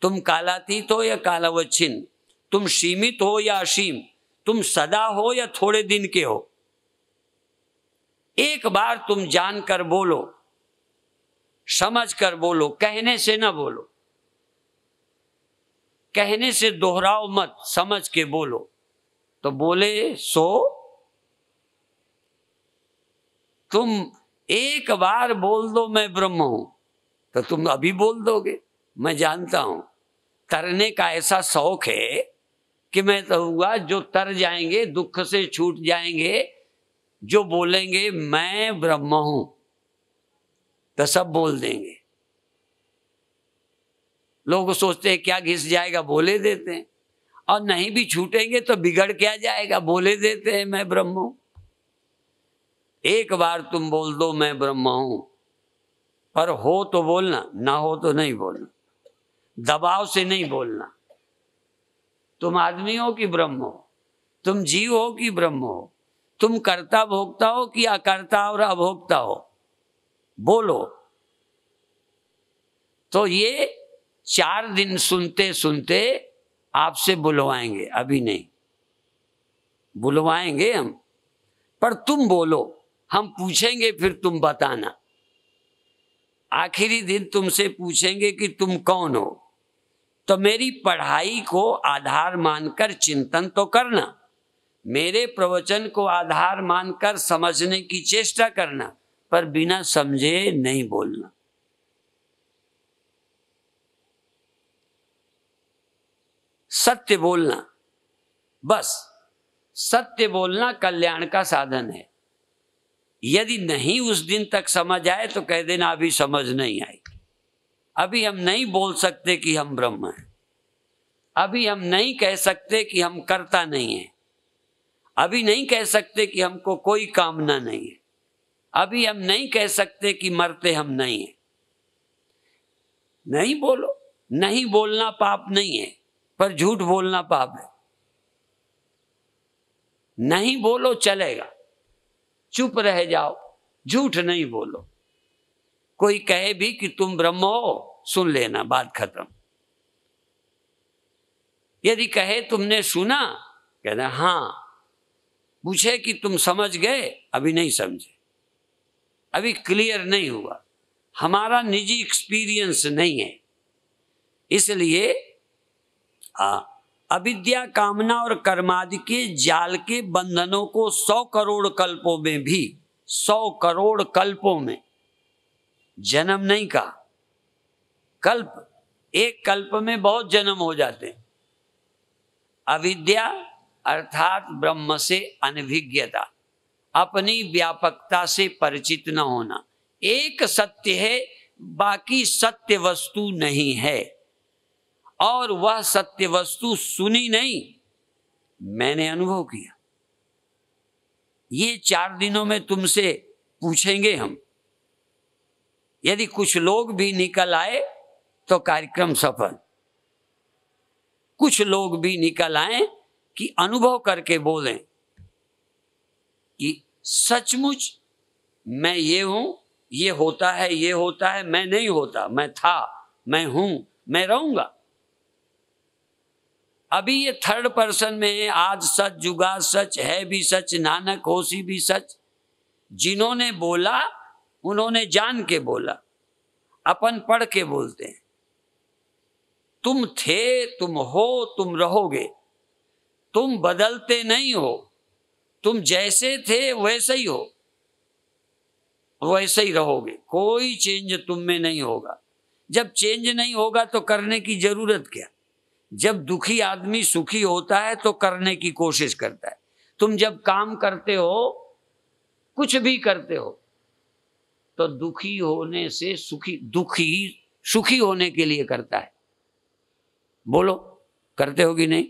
तुम कालातीत हो या कालावच्छिन्न? तुम सीमित हो या असीम? तुम सदा हो या थोड़े दिन के हो? एक बार तुम जानकर बोलो, समझ कर बोलो, कहने से ना बोलो। कहने से दोहराओ मत, समझ के बोलो। तो बोले सो तुम एक बार बोल दो मैं ब्रह्म हूं, तो तुम अभी बोल दोगे। मैं जानता हूं तरने का ऐसा शौक है कि मैं कहूंगा जो तर जाएंगे, दुख से छूट जाएंगे, जो बोलेंगे मैं ब्रह्म हूं, तो सब बोल देंगे। लोग सोचते हैं क्या घिस जाएगा, बोले देते हैं। और नहीं भी छूटेंगे तो बिगड़ क्या जाएगा, बोले देते हैं मैं ब्रह्म हूं। एक बार तुम बोल दो मैं ब्रह्म हूं, पर हो तो बोलना, ना हो तो नहीं बोलना। दबाव से नहीं बोलना। तुम आदमी हो कि ब्रह्म हो? तुम जीव हो कि ब्रह्म हो? तुम कर्ता भोक्ता हो कि अकर्ता और अभोक्ता हो? बोलो। तो ये 4 दिन सुनते सुनते आपसे बुलवाएंगे, अभी नहीं बुलवाएंगे हम, पर तुम बोलो, हम पूछेंगे फिर तुम बताना। आखिरी दिन तुमसे पूछेंगे कि तुम कौन हो, तो मेरी पढ़ाई को आधार मानकर चिंतन तो करना, मेरे प्रवचन को आधार मानकर समझने की चेष्टा करना, पर बिना समझे नहीं बोलना। सत्य बोलना, बस सत्य बोलना कल्याण का साधन है। यदि नहीं उस दिन तक समझ आए तो कह देना अभी समझ नहीं आई। अभी हम नहीं बोल सकते कि हम ब्रह्म हैं। अभी हम नहीं कह सकते कि हम कर्ता नहीं है। अभी नहीं कह सकते कि हमको कोई कामना नहीं है। अभी हम नहीं कह सकते कि मरते हम नहीं हैं। नहीं बोलो। नहीं बोलना पाप नहीं है, पर झूठ बोलना पाप है। नहीं बोलो चलेगा, चुप रह जाओ, झूठ नहीं बोलो। कोई कहे भी कि तुम ब्रह्म हो, सुन लेना, बात खत्म। यदि कहे तुमने सुना, कहना हाँ। पूछे कि तुम समझ गए, अभी नहीं समझे, अभी क्लियर नहीं हुआ, हमारा निजी एक्सपीरियंस नहीं है। इसलिए अविद्या, कामना और कर्मादि के जाल के बंधनों को 100 करोड़ कल्पों में भी, 100 करोड़ कल्पों में, जन्म नहीं कहा, कल्प, एक कल्प में बहुत जन्म हो जाते हैं। अविद्या अर्थात ब्रह्म से अनभिज्ञता, अपनी व्यापकता से परिचित न होना। एक सत्य है, बाकी सत्य वस्तु नहीं है, और वह सत्य वस्तु सुनी नहीं, मैंने अनुभव किया। ये 4 दिनों में तुमसे पूछेंगे हम। यदि कुछ लोग भी निकल आए तो कार्यक्रम सफल। कुछ लोग भी निकल आए कि अनुभव करके बोलें, कि सचमुच मैं ये हूं, ये होता है, ये होता है, मैं नहीं होता, मैं था, मैं हूं, मैं रहूंगा। अभी ये थर्ड पर्सन में है, आज सच जुगा सच है भी सच, नानक होसी भी सच। जिन्होंने बोला उन्होंने जान के बोला, अपन पढ़ के बोलते हैं। तुम थे, तुम हो, तुम रहोगे, तुम बदलते नहीं हो, तुम जैसे थे वैसे ही हो, वैसे ही रहोगे, कोई चेंज तुम में नहीं होगा। जब चेंज नहीं होगा तो करने की जरूरत क्या? जब दुखी आदमी सुखी होता है तो करने की कोशिश करता है। तुम जब काम करते हो, कुछ भी करते हो, तो दुखी होने से दुखी सुखी होने के लिए करता है। बोलो, करते हो कि नहीं?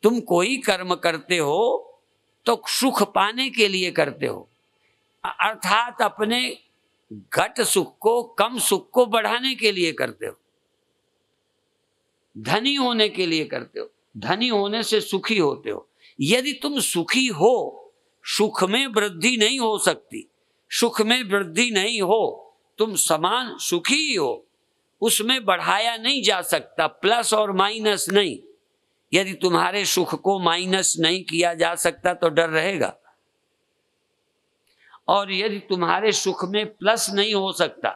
तुम कोई कर्म करते हो तो सुख पाने के लिए करते हो, अर्थात अपने घट सुख को, कम सुख को बढ़ाने के लिए करते हो, धनी होने के लिए करते हो। धनी होने से सुखी होते हो। यदि तुम सुखी हो, सुख में वृद्धि नहीं हो सकती, सुख में वृद्धि नहीं हो, तुम समान सुखी हो, उसमें बढ़ाया नहीं जा सकता, प्लस और माइनस नहीं। यदि तुम्हारे सुख को माइनस नहीं किया जा सकता तो डर रहेगा, और यदि तुम्हारे सुख में प्लस नहीं हो सकता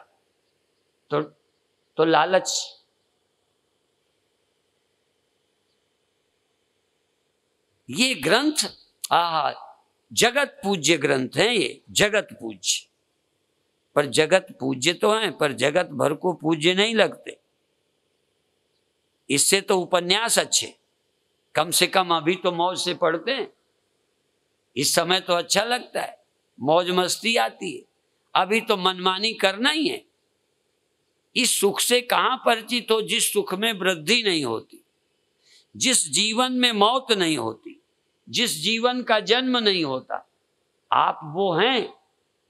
तो लालच। ये ग्रंथ जगत पूज्य ग्रंथ हैं, ये जगत पूज्य, पर जगत पूज्य तो हैं, पर जगत भर को पूज्य नहीं लगते। इससे तो उपन्यास अच्छे, कम से कम अभी तो मौज से पढ़ते हैं, इस समय तो अच्छा लगता है, मौज मस्ती आती है। अभी तो मनमानी करना ही है। इस सुख से कहां परिचित हो जिस सुख में वृद्धि नहीं होती, जिस जीवन में मौत नहीं होती, जिस जीवन का जन्म नहीं होता। आप वो हैं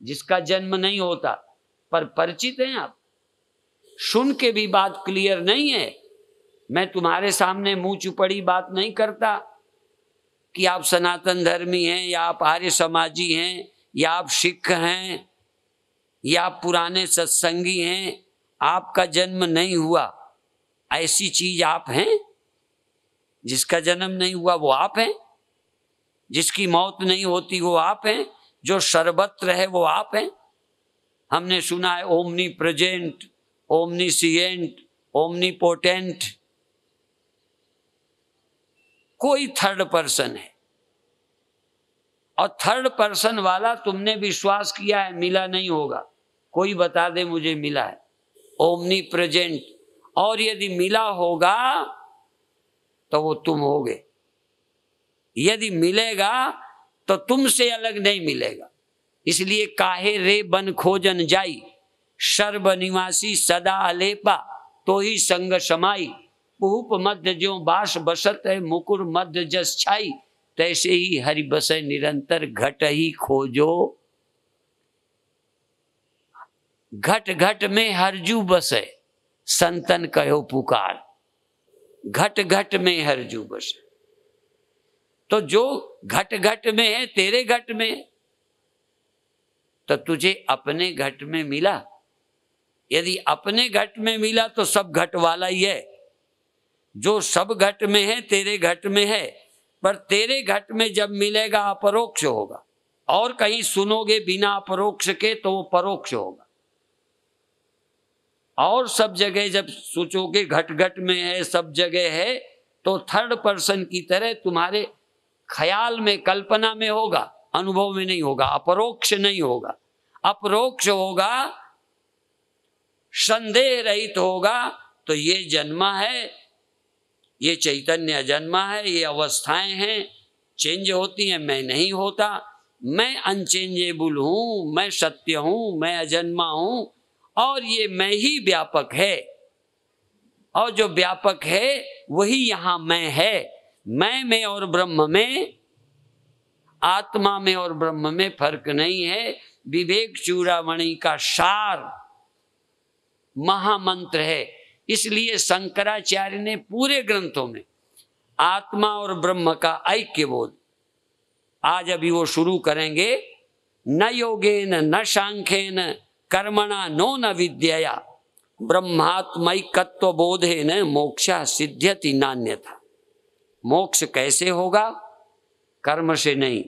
जिसका जन्म नहीं होता, पर परिचित हैं आप। सुन के भी बात क्लियर नहीं है। मैं तुम्हारे सामने मुंह चुपड़ी बात नहीं करता कि आप सनातन धर्मी हैं, या आप आर्य समाजी हैं, या आप सिख हैं, या आप पुराने सत्संगी हैं। आपका जन्म नहीं हुआ, ऐसी चीज आप हैं? जिसका जन्म नहीं हुआ वो आप हैं, जिसकी मौत नहीं होती वो आप हैं, जो सर्वत्र है वो आप हैं। हमने सुना है ओमनी प्रेजेंट, ओमनीसिएंट, ओमनीपोटेंट। कोई थर्ड पर्सन है, और थर्ड पर्सन वाला तुमने विश्वास किया है, मिला नहीं होगा। कोई बता दे मुझे मिला है ओमनी प्रेजेंट, और यदि मिला होगा तो वो तुम होगे। यदि मिलेगा तो तुमसे अलग नहीं मिलेगा। इसलिए काहे रे बन खोजन जाई, सर्व निवासी सदा अलेपा, तो ही संग समाई। पुप मध्य ज्यों बास बसत है, मुकुर मध्य जस छाई, तैसे ही हरि बसै निरंतर, घट ही खोजो। घट घट में हरजू बसे, संतन कहो पुकार। घट घट में हरजू बसे, तो जो घट घट में है, तेरे घट में, तो तुझे अपने घट में मिला। यदि अपने घट में मिला तो सब घट वाला ही है। जो सब घट में है तेरे घट में है, पर तेरे घट में जब मिलेगा अपरोक्ष होगा, और कहीं सुनोगे बिना अपरोक्ष के तो वो परोक्ष होगा। और सब जगह जब सोचोगे घट घट में है, सब जगह है, तो थर्ड पर्सन की तरह तुम्हारे ख्याल में, कल्पना में होगा, अनुभव में नहीं होगा, अपरोक्ष नहीं होगा। अपरोक्ष होगा, संदेह रहित होगा, तो ये जन्मा है, ये चैतन्य जन्मा है, ये अवस्थाएं हैं, चेंज होती हैं, मैं नहीं होता, मैं अनचेंजेबल हूं, मैं सत्य हूं, मैं अजन्मा हूं, और ये मैं ही व्यापक है, और जो व्यापक है वही यहां मैं है। मैं में और ब्रह्म में, आत्मा में और ब्रह्म में फर्क नहीं है। विवेक चूड़ामणि का सार महामंत्र है। इसलिए शंकराचार्य ने पूरे ग्रंथों में आत्मा और ब्रह्म का ऐक्य बोध, आज अभी वो शुरू करेंगे। न योगेन न सांख्येन कर्मणा नो न विद्यया ब्रह्मात्मैकत्व बोधेन मोक्षा सिद्ध्यति नान्यथा। मोक्ष कैसे होगा? कर्म से नहीं,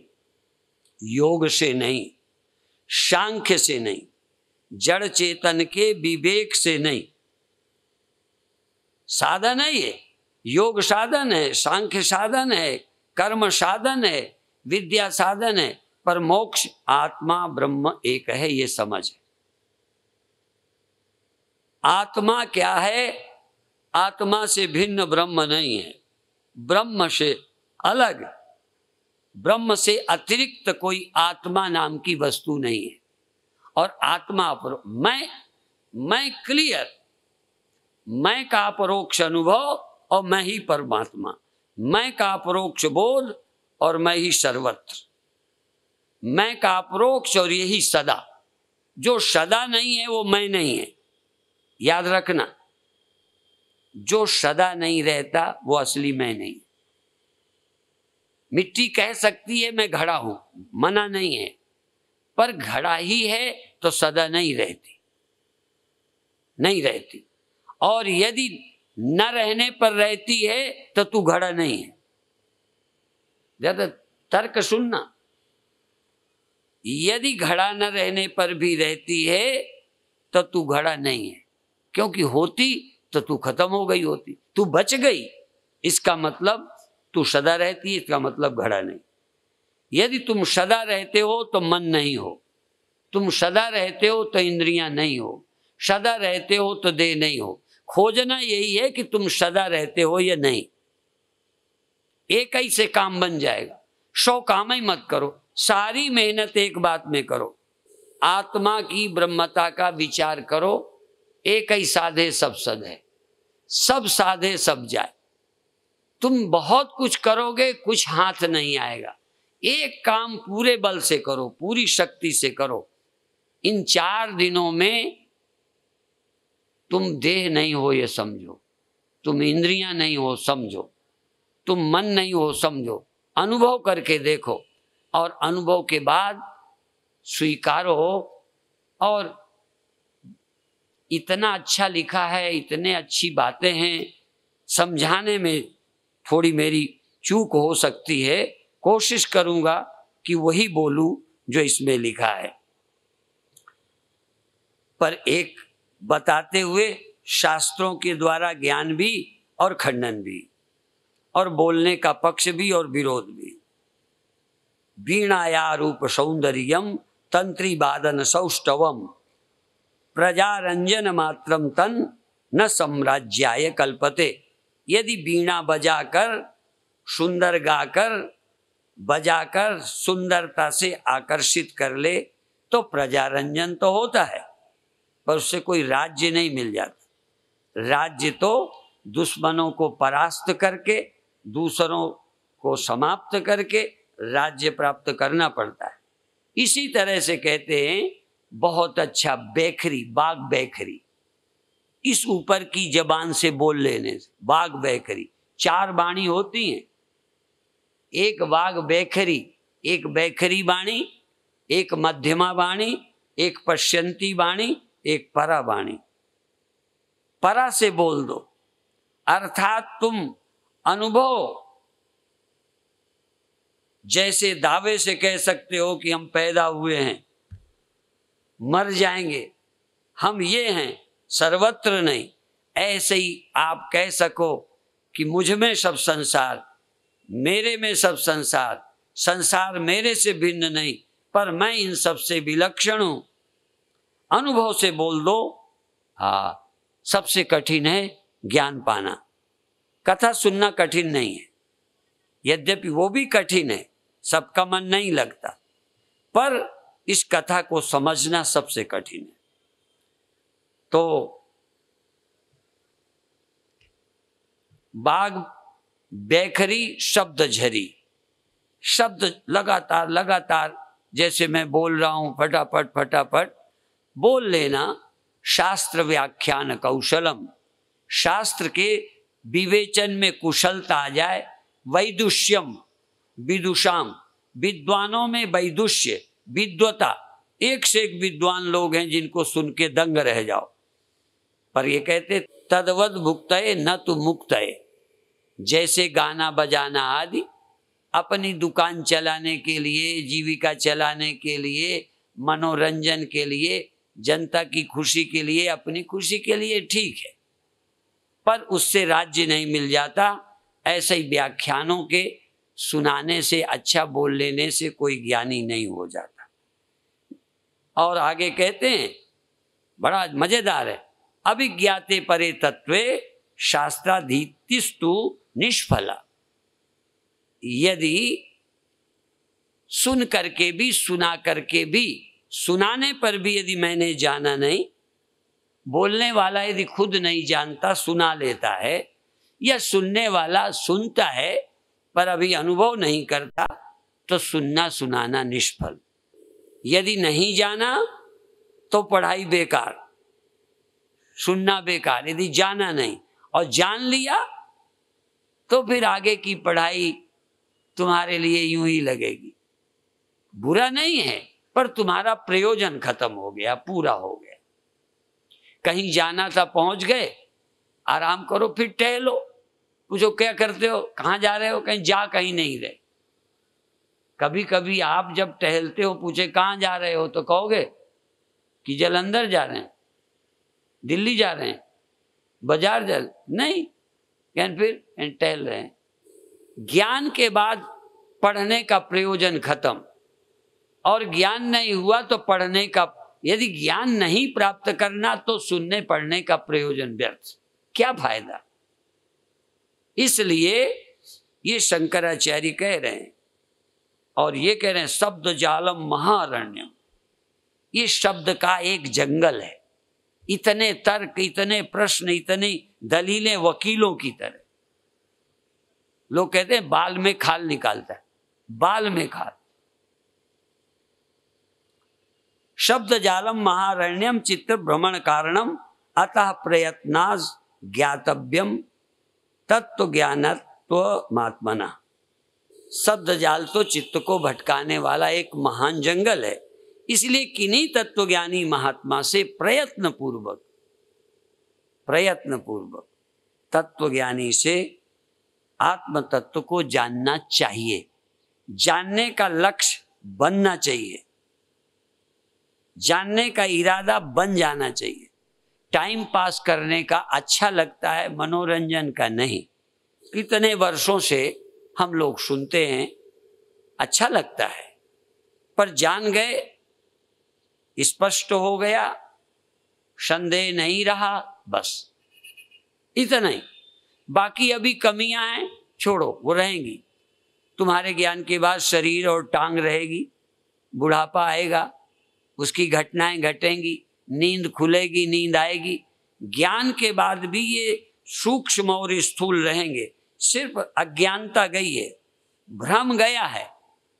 योग से नहीं, सांख्य से नहीं, जड़ चेतन के विवेक से नहीं। साधन है ये, योग साधन है, सांख्य साधन है, कर्म साधन है, विद्या साधन है, पर मोक्ष आत्मा ब्रह्म एक है, ये समझ है। आत्मा क्या है? आत्मा से भिन्न ब्रह्म नहीं है, ब्रह्म से अलग, ब्रह्म से अतिरिक्त कोई आत्मा नाम की वस्तु नहीं है। और आत्मा पर मैं क्लियर, मैं का परोक्ष अनुभव और मैं ही परमात्मा, मैं का परोक्ष बोध और मैं ही सर्वत्र, मैं का परोक्ष और यही सदा। जो सदा नहीं है वो मैं नहीं है, याद रखना। जो सदा नहीं रहता वो असली मैं नहीं। मिट्टी कह सकती है मैं घड़ा हूं, मना नहीं है, पर घड़ा ही है तो सदा नहीं रहती, नहीं रहती। और यदि न रहने पर रहती है तो तू घड़ा नहीं है। ज्यादा तर्क सुनना। यदि घड़ा न रहने पर भी रहती है तो तू घड़ा नहीं है, क्योंकि होती तो तू खत्म हो गई होती, तू बच गई। इसका मतलब तू सदा रहती है, इसका मतलब घड़ा नहीं। यदि तुम सदा रहते हो तो मन नहीं हो, तुम सदा रहते हो तो इंद्रियां नहीं हो, सदा रहते हो तो देह नहीं हो। खोजना यही है कि तुम सदा रहते हो या नहीं। एक ही से काम बन जाएगा। 100 काम ही मत करो, सारी मेहनत एक बात में करो। आत्मा की ब्रह्मता का विचार करो। एक ही साधे सब सद है, सब साधे सब जाए। तुम बहुत कुछ करोगे, कुछ हाथ नहीं आएगा। एक काम पूरे बल से करो, पूरी शक्ति से करो। इन 4 दिनों में तुम देह नहीं हो ये समझो, तुम इंद्रियां नहीं हो समझो, तुम मन नहीं हो समझो। अनुभव करके देखो और अनुभव के बाद स्वीकारो। और इतना अच्छा लिखा है, इतने अच्छी बातें हैं, समझाने में थोड़ी मेरी चूक हो सकती है। कोशिश करूंगा कि वही बोलूं जो इसमें लिखा है, पर एक बताते हुए शास्त्रों के द्वारा ज्ञान भी और खंडन भी, और बोलने का पक्ष भी और विरोध भी। वीणाया रूप सौंदर्यम तंत्री वादन सौष्ठवम प्रजारंजन मात्रम तन न सम्राज्याय कल्पते। यदि वीणा बजाकर, सुंदर गाकर, बजाकर सुंदरता से आकर्षित कर ले तो प्रजारंजन तो होता है, पर उससे कोई राज्य नहीं मिल जाता। राज्य तो दुश्मनों को परास्त करके, दूसरों को समाप्त करके राज्य प्राप्त करना पड़ता है। इसी तरह से कहते हैं बहुत अच्छा बेखरी, बाग बेखरी, इस ऊपर की जबान से बोल लेने से बाग बेखरी। 4 वाणी होती हैं, एक बाग बेखरी, एक बेखरी वाणी, एक मध्यमा वाणी, एक पश्यंती वाणी, एक परा वाणी। परा से बोल दो, अर्थात तुम अनुभव, जैसे दावे से कह सकते हो कि हम पैदा हुए हैं, मर जाएंगे, हम ये हैं, सर्वत्र नहीं। ऐसे ही आप कह सको कि मुझ में सब संसार, मेरे में सब संसार, संसार मेरे से भिन्न नहीं, पर मैं इन सब से विलक्षण हूं। अनुभव से बोल दो। हाँ, सबसे कठिन है ज्ञान पाना। कथा सुनना कठिन नहीं है, यद्यपि वो भी कठिन है, सबका मन नहीं लगता, पर इस कथा को समझना सबसे कठिन है। तो बाग बेखरी शब्द झरी, शब्द लगातार लगातार, जैसे मैं बोल रहा हूं फटाफट फटाफट बोल लेना। शास्त्र व्याख्यान कौशलम, शास्त्र के विवेचन में कुशलता आ जाए। वैदुष्यम, विदुषाम, विद्वानों में वैदुष्य, विद्वता, एक से एक विद्वान लोग हैं जिनको सुन के दंग रह जाओ। पर ये कहते तद्वद भुक्तये न तु मुक्तये, जैसे गाना बजाना आदि अपनी दुकान चलाने के लिए, जीविका चलाने के लिए, मनोरंजन के लिए, जनता की खुशी के लिए, अपनी खुशी के लिए ठीक है, पर उससे राज्य नहीं मिल जाता। ऐसे ही व्याख्यानों के सुनाने से, अच्छा बोल लेने से कोई ज्ञानी नहीं हो जाता। और आगे कहते हैं, बड़ा मजेदार है, अभिज्ञाते परे तत्वे शास्त्राधीतिस्तु निष्फला। यदि सुन करके भी, सुना करके भी, सुनाने पर भी यदि मैंने जाना नहीं, बोलने वाला यदि खुद नहीं जानता, सुना लेता है, या सुनने वाला सुनता है पर अभी अनुभव नहीं करता, तो सुनना सुनाना निष्फल। यदि नहीं जाना तो पढ़ाई बेकार, सुनना बेकार। यदि जाना नहीं और जान लिया तो फिर आगे की पढ़ाई तुम्हारे लिए यूं ही लगेगी। बुरा नहीं है, पर तुम्हारा प्रयोजन खत्म हो गया, पूरा हो गया। कहीं जाना था, पहुंच गए, आराम करो, फिर टहलो। पूछो क्या करते हो, कहाँ जा रहे हो, कहीं जा कहीं नहीं रहे। कभी कभी आप जब टहलते हो, पूछे कहाँ जा रहे हो, तो कहोगे कि जालंधर जा रहे हैं, दिल्ली जा रहे हैं, बाजार जा नहीं, फिर टहल रहे हैं। ज्ञान के बाद पढ़ने का प्रयोजन खत्म, और ज्ञान नहीं हुआ तो पढ़ने का, यदि ज्ञान नहीं प्राप्त करना तो सुनने पढ़ने का प्रयोजन व्यर्थ, क्या फायदा। इसलिए ये शंकराचार्य कह रहे हैं, और ये कह रहे हैं शब्द जालम महारण्यम, ये शब्द का एक जंगल है। इतने तर्क, इतने प्रश्न, इतनी दलीलें वकीलों की तरह। लोग कहते हैं बाल में खाल निकालता है, बाल में खाल। शब्द जालम महारण्यम चित्त भ्रमण कारणम अतः प्रयत्नाज ज्ञातव्यम तत्व ज्ञानत्व महात्मना। शब्द जाल तो चित्त को भटकाने वाला एक महान जंगल है, इसलिए किन्हीं तत्वज्ञानी महात्मा से प्रयत्न पूर्वक तत्वज्ञानी से आत्म तत्व को जानना चाहिए। जानने का लक्ष्य बनना चाहिए, जानने का इरादा बन जाना चाहिए। टाइम पास करने का अच्छा लगता है, मनोरंजन का नहीं। कितने वर्षों से हम लोग सुनते हैं, अच्छा लगता है, पर जान गए, स्पष्ट हो गया, संदेह नहीं रहा, बस इतना ही। बाकी अभी कमियां हैं, छोड़ो, वो रहेंगी। तुम्हारे ज्ञान के बाद शरीर और टांग रहेगी, बुढ़ापा आएगा, उसकी घटनाएं घटेंगी, नींद खुलेगी, नींद आएगी। ज्ञान के बाद भी ये सूक्ष्म और स्थूल रहेंगे। सिर्फ अज्ञानता गई है, भ्रम गया है,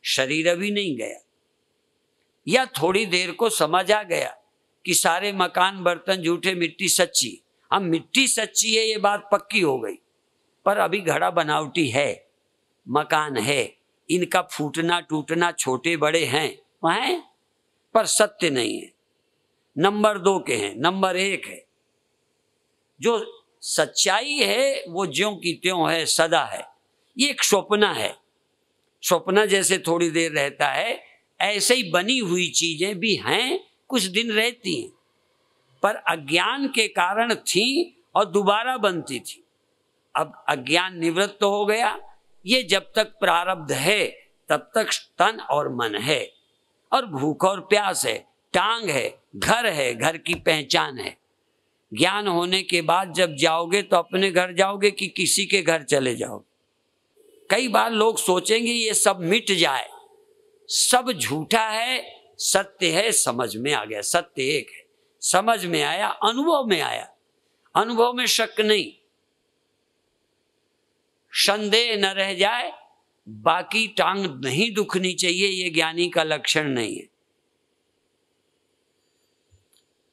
शरीर अभी नहीं गया। या थोड़ी देर को समझ आ गया कि सारे मकान, बर्तन झूठे, मिट्टी सच्ची। अब मिट्टी सच्ची है, ये बात पक्की हो गई, पर अभी घड़ा बनावटी है, मकान है, इनका फूटना टूटना छोटे बड़े हैं, वह पर सत्य नहीं है। नंबर 2 के हैं, नंबर 1 है। जो सच्चाई है वो ज्यों की त्यों है, सदा है। ये एक स्वप्न है। स्वप्न जैसे थोड़ी देर रहता है, ऐसे ही बनी हुई चीजें भी हैं, कुछ दिन रहती हैं, पर अज्ञान के कारण थी और दोबारा बनती थी। अब अज्ञान निवृत्त हो गया। ये जब तक प्रारब्ध है तब तक तन और मन है, और भूख और प्यास है, टांग है, घर है, घर की पहचान है। ज्ञान होने के बाद जब जाओगे तो अपने घर जाओगे कि किसी के घर चले जाओगे। कई बार लोग सोचेंगे ये सब मिट जाए, सब झूठा है, सत्य है। समझ में आ गया, सत्य एक है, समझ में आया, अनुभव में आया, अनुभव में शक नहीं, संदेह न रह जाए। बाकी टांग नहीं दुखनी चाहिए, ये ज्ञानी का लक्षण नहीं है।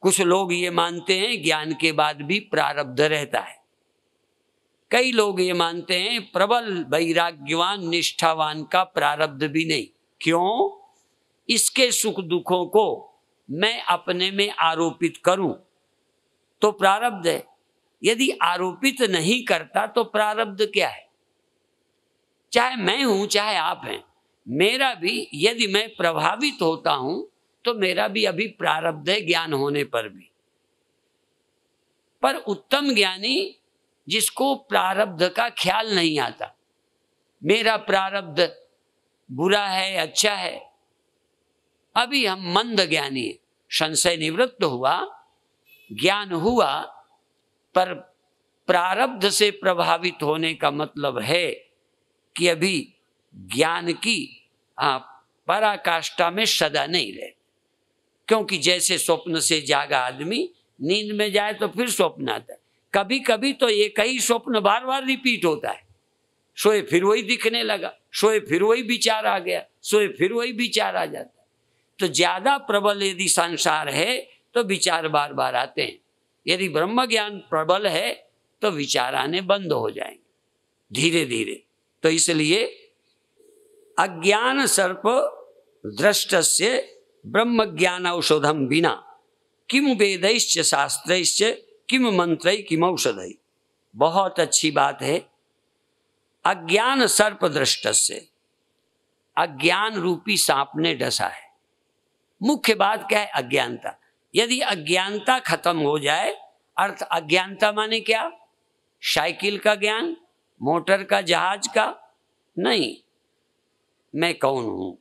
कुछ लोग ये मानते हैं ज्ञान के बाद भी प्रारब्ध रहता है। कई लोग ये मानते हैं प्रबल वैराग्यवान निष्ठावान का प्रारब्ध भी नहीं, क्यों? इसके सुख दुखों को मैं अपने में आरोपित करूं तो प्रारब्ध है। यदि आरोपित नहीं करता तो प्रारब्ध क्या है? चाहे मैं हूं चाहे आप हैं, मेरा भी यदि मैं प्रभावित होता हूं तो मेरा भी अभी प्रारब्ध है ज्ञान होने पर भी। पर उत्तम ज्ञानी जिसको प्रारब्ध का ख्याल नहीं आता, मेरा प्रारब्ध बुरा है अच्छा है, अभी हम मंद ज्ञानी है, संशय निवृत्त हुआ, ज्ञान हुआ, पर प्रारब्ध से प्रभावित होने का मतलब है कि अभी ज्ञान की पराकाष्ठा में सदा नहीं रहे। क्योंकि जैसे स्वप्न से जागा आदमी नींद में जाए तो फिर स्वप्न आता है, कभी कभी तो एक ही स्वप्न बार बार रिपीट होता है। सोए फिर वही दिखने लगा, सोए फिर वही विचार आ गया, सोए फिर वही विचार आ जाता है। तो ज्यादा प्रबल यदि संसार है तो विचार बार बार आते हैं। यदि ब्रह्म ज्ञान प्रबल है तो विचार आने बंद हो जाएंगे धीरे धीरे। तो इसलिए अज्ञान सर्प दृष्टस्य ब्रह्म ज्ञान औषधम बिना किम वेदैश्च शास्त्रैश्च किम मंत्रै किम औषधै। बहुत अच्छी बात है। अज्ञान सर्प दृष्टस्य, अज्ञान रूपी सांप ने डसा है। मुख्य बात क्या है? अज्ञानता। यदि अज्ञानता खत्म हो जाए, अर्थ अज्ञानता माने क्या? साइकिल का ज्ञान, मोटर का, जहाज का नहीं, मैं कौन हूं,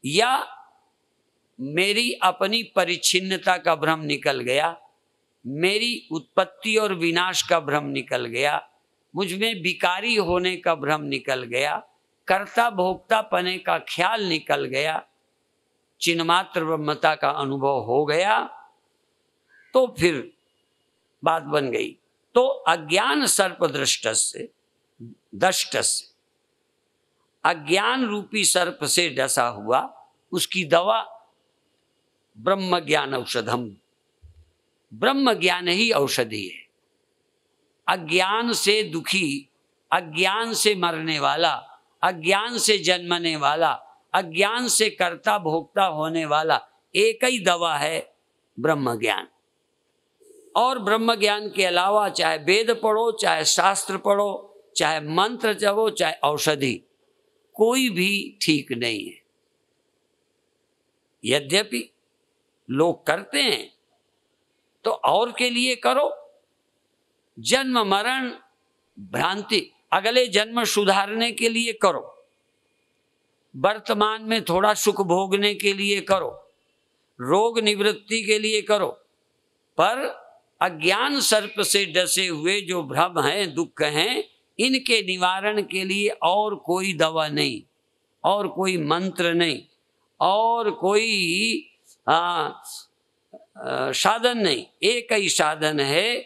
या मेरी अपनी परिच्छिन्नता का भ्रम निकल गया, मेरी उत्पत्ति और विनाश का भ्रम निकल गया, मुझ में विकारी होने का भ्रम निकल गया, कर्ता भोक्ता पने का ख्याल निकल गया, चिन्मात्र ब्रह्मता का अनुभव हो गया, तो फिर बात बन गई। तो अज्ञान सर्प दृष्टस्य, अज्ञान रूपी सर्प से डसा हुआ, उसकी दवा ब्रह्म ज्ञान औषधम, ब्रह्म ज्ञान ही औषधि है। अज्ञान से दुखी, अज्ञान से मरने वाला, अज्ञान से जन्मने वाला, अज्ञान से कर्ता भोक्ता होने वाला एक ही दवा है, ब्रह्म ज्ञान। और ब्रह्म ज्ञान के अलावा चाहे वेद पढ़ो, चाहे शास्त्र पढ़ो, चाहे मंत्र जपो, चाहे औषधि, कोई भी ठीक नहीं है। यद्यपि लोग करते हैं तो और के लिए करो, जन्म मरण भ्रांति, अगले जन्म सुधारने के लिए करो, वर्तमान में थोड़ा सुख भोगने के लिए करो, रोग निवृत्ति के लिए करो, पर अज्ञान सर्प से डसे हुए जो भ्रम हैं, दुख हैं, इनके निवारण के लिए और कोई दवा नहीं, और कोई मंत्र नहीं, और कोई साधन नहीं। एक ही साधन है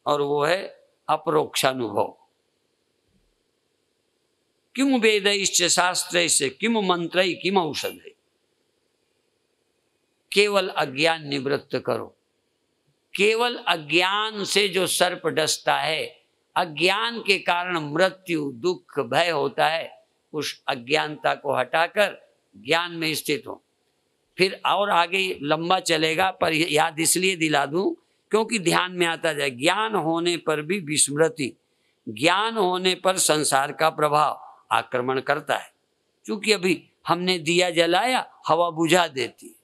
और वो है अपरोक्षानुभव। किम वेदैश्च शास्त्रैश्च किम मंत्रै किम औषधै। केवल अज्ञान निवृत्त करो। केवल अज्ञान से जो सर्प डसता है, अज्ञान के कारण मृत्यु दुख भय होता है, उस अज्ञानता को हटाकर ज्ञान में स्थित हो। फिर और आगे लंबा चलेगा, पर याद इसलिए दिला दूं क्योंकि ध्यान में आता जाए। ज्ञान होने पर भी विस्मृति, ज्ञान होने पर संसार का प्रभाव आक्रमण करता है। क्योंकि अभी हमने दिया जलाया, हवा बुझा देती,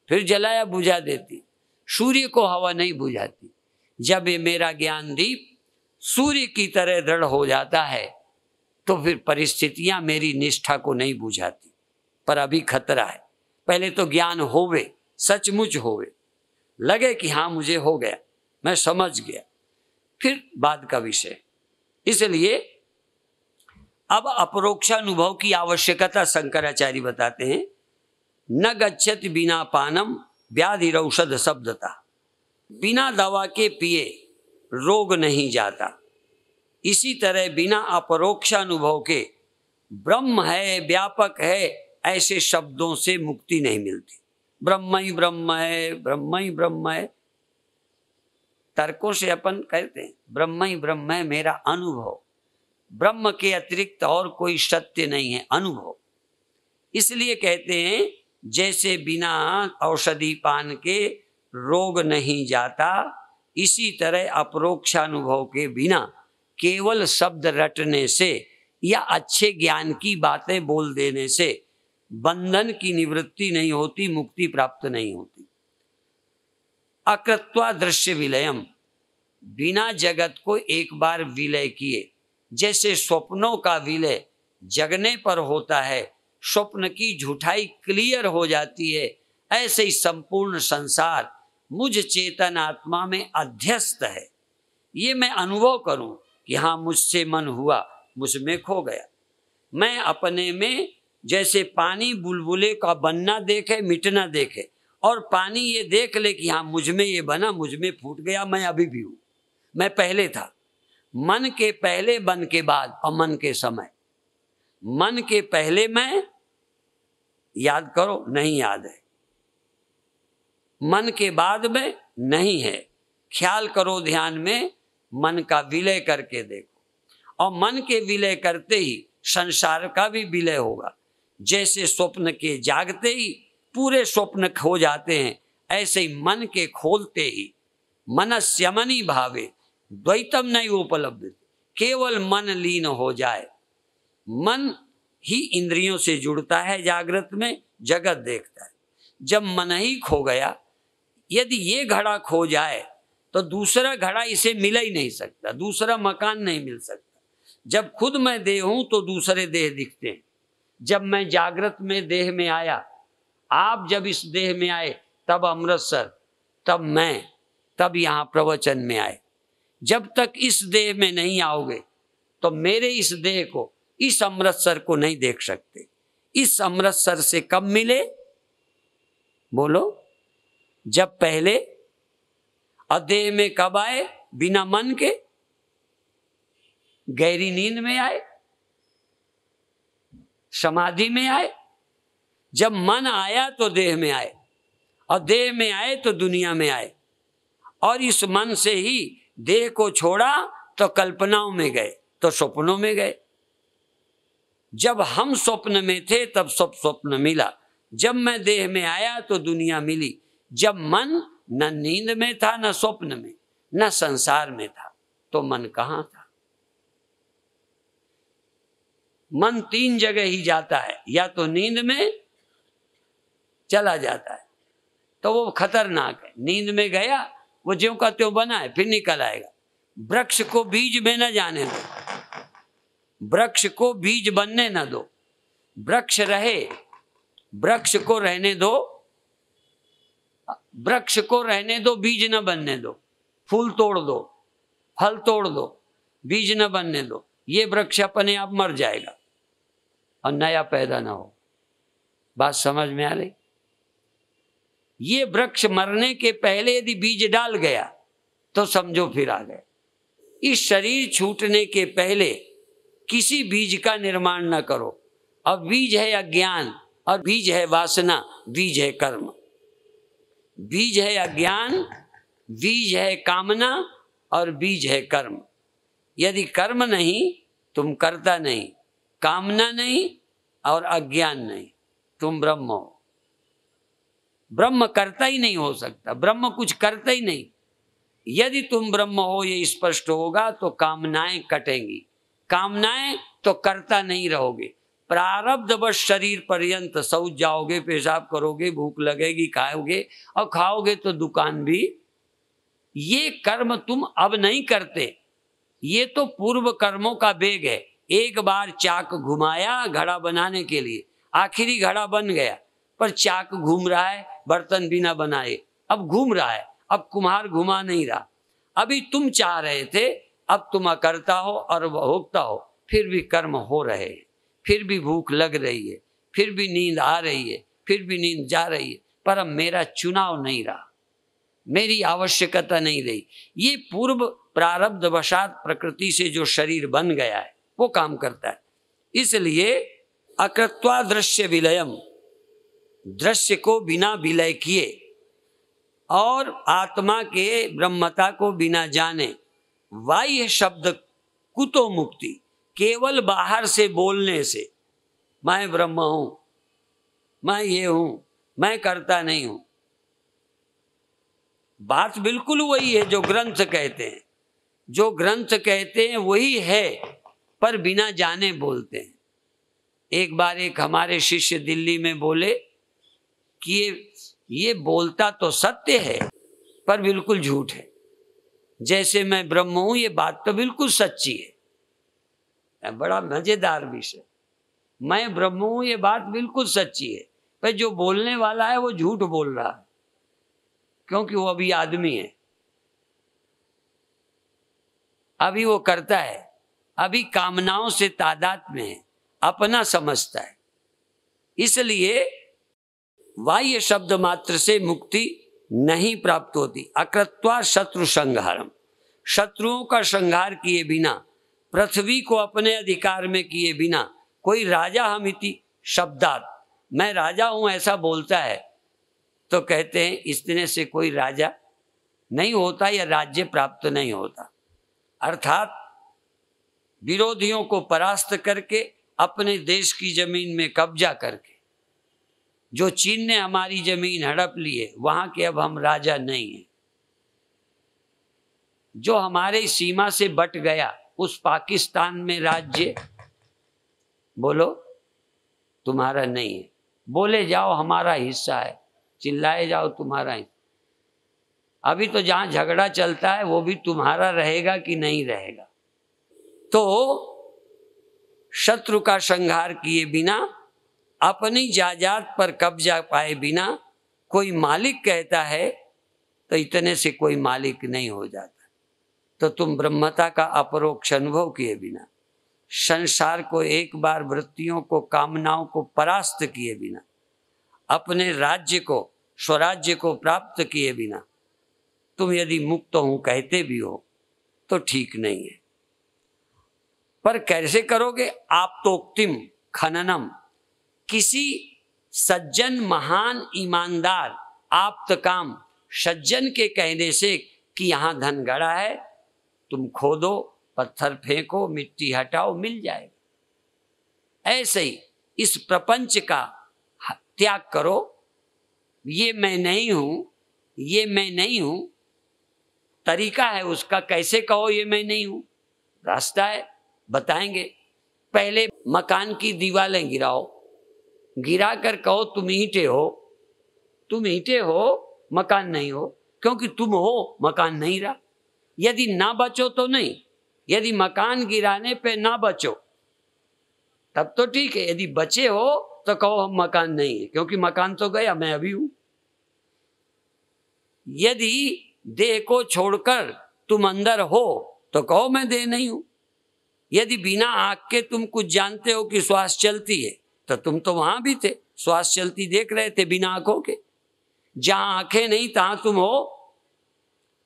फिर जलाया बुझा देती, सूर्य को हवा नहीं बुझाती। जब ये मेरा ज्ञान दीप सूर्य की तरह दृढ़ हो जाता है तो फिर परिस्थितियां मेरी निष्ठा को नहीं बुझाती। पर अभी खतरा है। पहले तो ज्ञान होवे, सचमुच होवे, लगे कि हाँ मुझे हो गया, मैं समझ गया, फिर बाद का विषय। इसलिए अब अपरोक्षानुभव की आवश्यकता शंकराचार्य बताते हैं। न गच्छति बिना पानम व्याधिरौषध शब्दता। बिना दवा के पिए रोग नहीं जाता। इसी तरह बिना अपरोक्षानुभव के ब्रह्म है, व्यापक है, ऐसे शब्दों से मुक्ति नहीं मिलती। ब्रह्म ही ब्रह्म है, ब्रह्म ही ब्रह्म है, तर्कों से अपन कहते हैं ब्रह्म ही ब्रह्म है मेरा अनुभव। ब्रह्म के अतिरिक्त और कोई सत्य नहीं है, अनुभव। इसलिए कहते हैं जैसे बिना औषधि पान के रोग नहीं जाता, इसी तरह अपरोक्षानुभव के बिना केवल शब्द रटने से या अच्छे ज्ञान की बातें बोल देने से बंधन की निवृत्ति नहीं होती, मुक्ति प्राप्त नहीं होती। अकृत्वा दृश्य विलयम, बिना जगत को एक बार विलय किए, जैसे स्वप्नों का विलय जगने पर होता है, स्वप्न की झूठाई क्लियर हो जाती है, ऐसे ही संपूर्ण संसार मुझ चेतन आत्मा में अध्यस्त है। ये मैं अनुभव करूं कि हाँ मुझसे मन हुआ, मुझ में खो गया। मैं अपने में जैसे पानी बुलबुले का बनना देखे मिटना देखे, और पानी ये देख ले कि हाँ मुझ में ये बना, मुझ में फूट गया, मैं अभी भी हूं, मैं पहले था। मन के पहले, बन के बाद, अमन के समय। मन के पहले मैं, याद करो, नहीं याद है। मन के बाद में नहीं है, ख्याल करो ध्यान में, मन का विलय करके देखो। और मन के विलय करते ही संसार का भी विलय होगा। जैसे स्वप्न के जागते ही पूरे स्वप्न खो जाते हैं, ऐसे ही मन के खोलते ही मनस्यमनि भावे द्वैतम नहीं उपलब्ध, केवल मन लीन हो जाए। मन ही इंद्रियों से जुड़ता है, जागृत में जगत देखता है। जब मन ही खो गया, यदि ये घड़ा खो जाए तो दूसरा घड़ा इसे मिल ही नहीं सकता, दूसरा मकान नहीं मिल सकता। जब खुद मैं देह हूं तो दूसरे देह दिखते हैं। जब मैं जागृत में देह में आया, आप जब इस देह में आए तब अमृतसर, तब मैं, तब यहाँ प्रवचन में आए। जब तक इस देह में नहीं आओगे तो मेरे इस देह को, इस अमृतसर को नहीं देख सकते। इस अमृतसर से कब मिले बोलो? जब पहले। अदेह में कब आए? बिना मन के, गहरी नींद में आए, समाधि में आए। जब मन आया तो देह में आए, और देह में आए तो दुनिया में आए, और इस मन से ही देह को छोड़ा तो कल्पनाओं में गए, तो स्वप्नों में गए। जब हम स्वप्न में थे तब सब स्वप्न मिला। जब मैं देह में आया तो दुनिया मिली। जब मन न नींद में था, न स्वप्न में, न संसार में था, तो मन कहां था? मन तीन जगह ही जाता है, या तो नींद में चला जाता है तो वो खतरनाक है। नींद में गया, वो ज्यों का त्यों बना है, फिर निकल आएगा। वृक्ष को बीज में न जाने दो, वृक्ष को बीज बनने न दो। वृक्ष रहे, वृक्ष को रहने दो, वृक्ष को रहने दो, बीज न बनने दो। फूल तोड़ दो, फल तोड़ दो, बीज न बनने दो, ये वृक्ष अपने आप मर जाएगा और नया पैदा ना हो। बात समझ में आ रही? ये वृक्ष मरने के पहले यदि बीज डाल गया तो समझो फिर आ गए। इस शरीर छूटने के पहले किसी बीज का निर्माण न करो। अब बीज है अज्ञान, और बीज है वासना, बीज है कर्म। बीज है अज्ञान, बीज है कामना, और बीज है कर्म। यदि कर्म नहीं, तुम करता नहीं, कामना नहीं और अज्ञान नहीं, तुम ब्रह्म हो। ब्रह्म करता ही नहीं हो सकता, ब्रह्म कुछ करता ही नहीं। यदि तुम ब्रह्म हो ये स्पष्ट होगा तो कामनाएं कटेंगी, कामनाएं तो करता नहीं रहोगे। प्रारब्धवश शरीर पर्यंत शौच जाओगे, पेशाब करोगे, भूख लगेगी, खाओगे, और खाओगे तो दुकान भी। ये कर्म तुम अब नहीं करते, ये तो पूर्व कर्मों का वेग है। एक बार चाक घुमाया घड़ा बनाने के लिए, आखिरी घड़ा बन गया, पर चाक घूम रहा है, बर्तन बिना बनाए अब घूम रहा है, अब कुम्हार घुमा नहीं रहा। अभी तुम चाह रहे थे, अब तुम करता हो और भोगता हो, फिर भी कर्म हो रहे हैं, फिर भी भूख लग रही है, फिर भी नींद आ रही है, फिर भी नींद जा रही है, पर अब मेरा चुनाव नहीं रहा, मेरी आवश्यकता नहीं रही। ये पूर्व प्रारब्ध वशात प्रकृति से जो शरीर बन गया है वो काम करता है। इसलिए अकृत्वा दृश्य विलयम, दृश्य को बिना विलय किए और आत्मा के ब्रह्मता को बिना जाने, बाह्य शब्द कुतो मुक्ति, केवल बाहर से बोलने से मैं ब्रह्म हूं, मैं ये हूं, मैं करता नहीं हूं। बात बिल्कुल वही है जो ग्रंथ कहते हैं। जो ग्रंथ कहते हैं वही है, पर बिना जाने बोलते हैं। एक बार एक हमारे शिष्य दिल्ली में बोले कि ये बोलता तो सत्य है पर बिल्कुल झूठ है। जैसे मैं ब्रह्म हूं, ये बात तो बिल्कुल सच्ची है। बड़ा मजेदार विषय। मैं ब्रह्म हूं, ये बात बिल्कुल सच्ची है, पर जो बोलने वाला है वो झूठ बोल रहा है, क्योंकि वो अभी आदमी है, अभी वो करता है, अभी कामनाओं से तादाद में है, अपना समझता है। इसलिए बाह्य शब्द मात्र से मुक्ति नहीं प्राप्त होती। अकृत्वा शत्रु संहारम, शत्रुओं का संहार किए बिना, पृथ्वी को अपने अधिकार में किए बिना, कोई राजा हमिति शब्दात, मैं राजा हूं ऐसा बोलता है, तो कहते हैं इतने से कोई राजा नहीं होता या राज्य प्राप्त नहीं होता। अर्थात विरोधियों को परास्त करके अपने देश की जमीन में कब्जा करके, जो चीन ने हमारी जमीन हड़प ली है, वहां के अब हम राजा नहीं हैं। जो हमारे सीमा से बट गया, उस पाकिस्तान में राज्य बोलो तुम्हारा नहीं है, बोले जाओ हमारा हिस्सा है, चिल्लाए जाओ तुम्हारा हिस्सा। अभी तो जहां झगड़ा चलता है वो भी तुम्हारा रहेगा कि नहीं रहेगा। तो शत्रु का संहार किए बिना, अपनी जायदाद पर कब्जा पाए बिना कोई मालिक कहता है, तो इतने से कोई मालिक नहीं हो जाता। तो तुम ब्रह्मता का अपरोक्ष अनुभव किए बिना, संसार को एक बार वृत्तियों को, कामनाओं को परास्त किए बिना, अपने राज्य को, स्वराज्य को प्राप्त किए बिना तुम यदि मुक्त हूं कहते भी हो तो ठीक नहीं है। पर कैसे करोगे? आप्तोक्तिम खननम, किसी सज्जन, महान, ईमानदार, आप्त काम सज्जन के कहने से कि यहां धन गड़ा है, तुम खोदो, पत्थर फेंको, मिट्टी हटाओ, मिल जाएगा। ऐसे ही इस प्रपंच का त्याग करो। ये मैं नहीं हूं, ये मैं नहीं हूं, तरीका है उसका। कैसे कहो ये मैं नहीं हूं? रास्ता है, बताएंगे। पहले मकान की दीवारें गिराओ, गिरा कर कहो तुम ईंटे हो, तुम ईंटे हो, मकान नहीं हो, क्योंकि तुम हो, मकान नहीं रहा। यदि ना बचो तो नहीं, यदि मकान गिराने पे ना बचो तब तो ठीक है, यदि बचे हो तो कहो हम मकान नहीं है, क्योंकि मकान तो गया, मैं अभी हूं। यदि देह को छोड़कर तुम अंदर हो तो कहो मैं देह नहीं हूं। यदि बिना आंख के तुम कुछ जानते हो कि श्वास चलती है, तो तुम तो वहां भी थे, श्वास चलती देख रहे थे बिना आंखों के। जहां आंखें नहीं तहां तुम हो,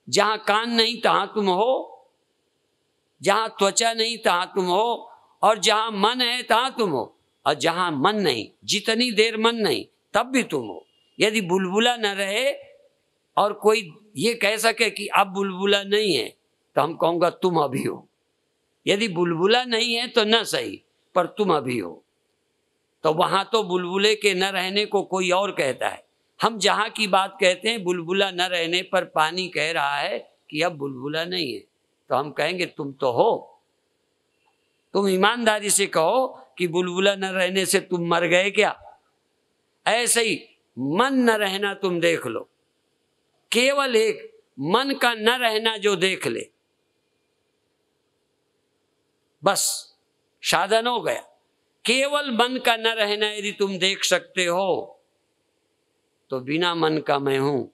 जहां कान नहीं तहां तुम हो, जहां त्वचा नहीं तहां तुम हो, और जहां मन है तहां तुम हो। और जहां मन नहीं, जितनी देर मन नहीं तब भी तुम हो। यदि बुलबुला न रहे और कोई ये कह सके कि अब बुलबुला नहीं है, तो हम कहूंगा तुम अभी हो। यदि बुलबुला नहीं है तो न सही, पर तुम अभी हो। तो वहां तो बुलबुले के न रहने को कोई और कहता है। हम जहां की बात कहते हैं, बुलबुला न रहने पर पानी कह रहा है कि अब बुलबुला नहीं है, तो हम कहेंगे तुम तो हो। तुम ईमानदारी से कहो कि बुलबुला न रहने से तुम मर गए क्या? ऐसे ही मन न रहना तुम देख लो, केवल एक मन का न रहना जो देख ले, बस साधन हो गया। केवल मन का न रहना यदि तुम देख सकते हो तो बिना मन का मैं हूं,